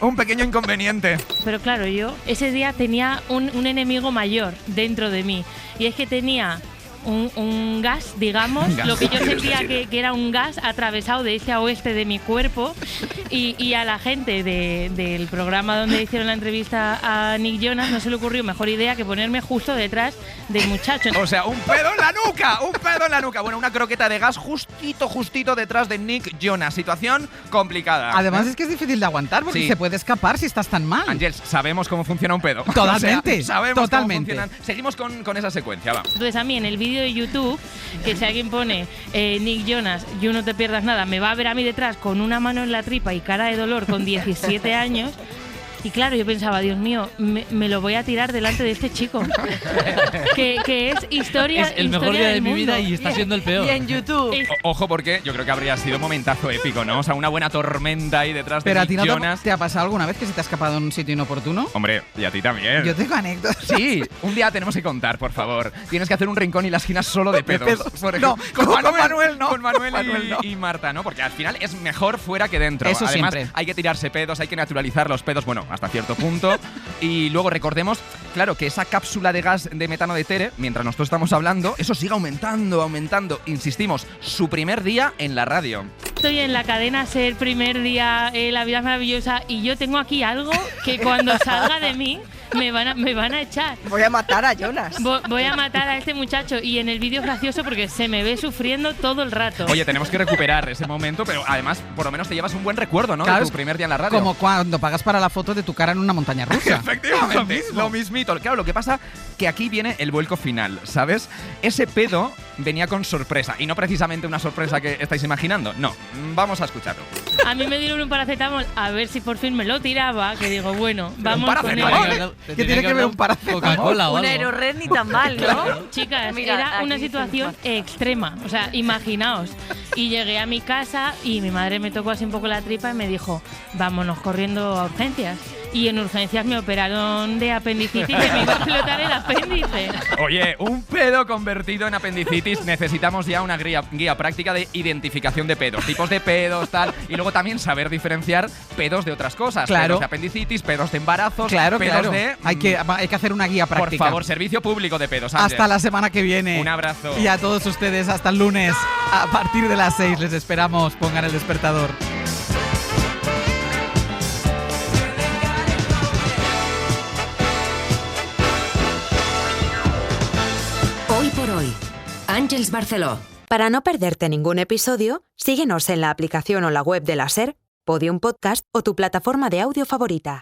un pequeño inconveniente. Pero claro, yo ese día tenía un enemigo mayor dentro de mí. Y es que tenía un gas, digamos, Gas. lo que yo sentía que era un gas atravesado de este a oeste de mi cuerpo. Y a la gente del programa donde hicieron la entrevista a Nick Jonas no se le ocurrió mejor idea que ponerme justo detrás del muchacho. O sea, un pedo en la nuca, un pedo en la nuca. Bueno, una croqueta de gas justito detrás de Nick Jonas. Situación complicada. Además es que es difícil de aguantar porque Sí. se puede escapar si estás tan mal. Ángels, sabemos cómo funciona un pedo. Totalmente, O sea, sabemos totalmente. cómo funcionan. Seguimos con esa secuencia, va. Entonces a mí en el vídeo de YouTube, que si alguien pone Nick Jonas, You No Te Pierdas Nada, me va a ver a mí detrás con una mano en la tripa y cara de dolor con 17 años. Y claro, yo pensaba, Dios mío, me lo voy a tirar delante de este chico. que es historia. Es el mejor historia día del de mi vida mundo. y está siendo el peor. Y en YouTube. Ojo, porque yo creo que habría sido un momentazo épico, ¿no? O sea, una buena tormenta ahí detrás Pero de a ti Nick no Jonas. te ha pasado alguna vez que se te ha escapado en un sitio inoportuno. Hombre, y a ti también. Yo tengo anécdotas. Sí, un día tenemos que contar, por favor. Tienes que hacer un rincón y la esquina solo de pedos. Por No, ejemplo. con Manuel no. Con Manuel, Con Manuel no. y Marta, ¿no? Porque al final es mejor fuera que dentro. Eso Además, siempre. hay que tirarse pedos, hay que naturalizar los pedos, bueno, hasta cierto punto. Y luego recordemos, claro, que esa cápsula de gas de metano de Tere, mientras nosotros estamos hablando, eso sigue aumentando. Insistimos, su primer día en la radio. Estoy en la cadena SER, primer día, La Vida es Maravillosa, y yo tengo aquí algo que cuando salga de mí me van a echar. Voy a matar a Jonas. Voy a matar a este muchacho. Y en el vídeo es gracioso porque se me ve sufriendo todo el rato. Oye, tenemos que recuperar ese momento, pero además, por lo menos te llevas un buen recuerdo, ¿no? Claro, de tu primer día en la radio. Como cuando pagas para la foto de tu cara en una montaña rusa. Efectivamente, lo mismito. Claro, lo que pasa que aquí viene el vuelco final, ¿sabes? Ese pedo venía con sorpresa, y no precisamente una sorpresa que estáis imaginando. No, vamos a escucharlo. A mí me dieron un paracetamol a ver si por fin me lo tiraba, que digo, bueno, vamos con paracetamol. ¿Qué tiene que ver un paracetamol? Coca-Cola o Un algo. Aerored ni tan mal, ¿no? Chicas, Mira, era aquí una dice situación extrema, o sea, imaginaos. Y llegué a mi casa y mi madre me tocó así un poco la tripa y me dijo, vámonos corriendo a urgencias. Y en urgencias me operaron de apendicitis y me iba a explotar el apéndice. Oye, un pedo convertido en apendicitis. Necesitamos ya una guía práctica de identificación de pedos, tipos de pedos, tal. Y luego también saber diferenciar pedos de otras cosas. Claro. Pedos de apendicitis, pedos de embarazos, Claro, pedos claro. de... Hay que hacer una guía Por práctica. favor, servicio público de pedos. Hasta Ángel. la semana que viene. Un abrazo. Y a todos ustedes, hasta el lunes. A partir de las 6 les esperamos. Pongan el despertador. Hoy por hoy. Àngels Barceló. Para no perderte ningún episodio, síguenos en la aplicación o la web de la SER, Podium Podcast o tu plataforma de audio favorita.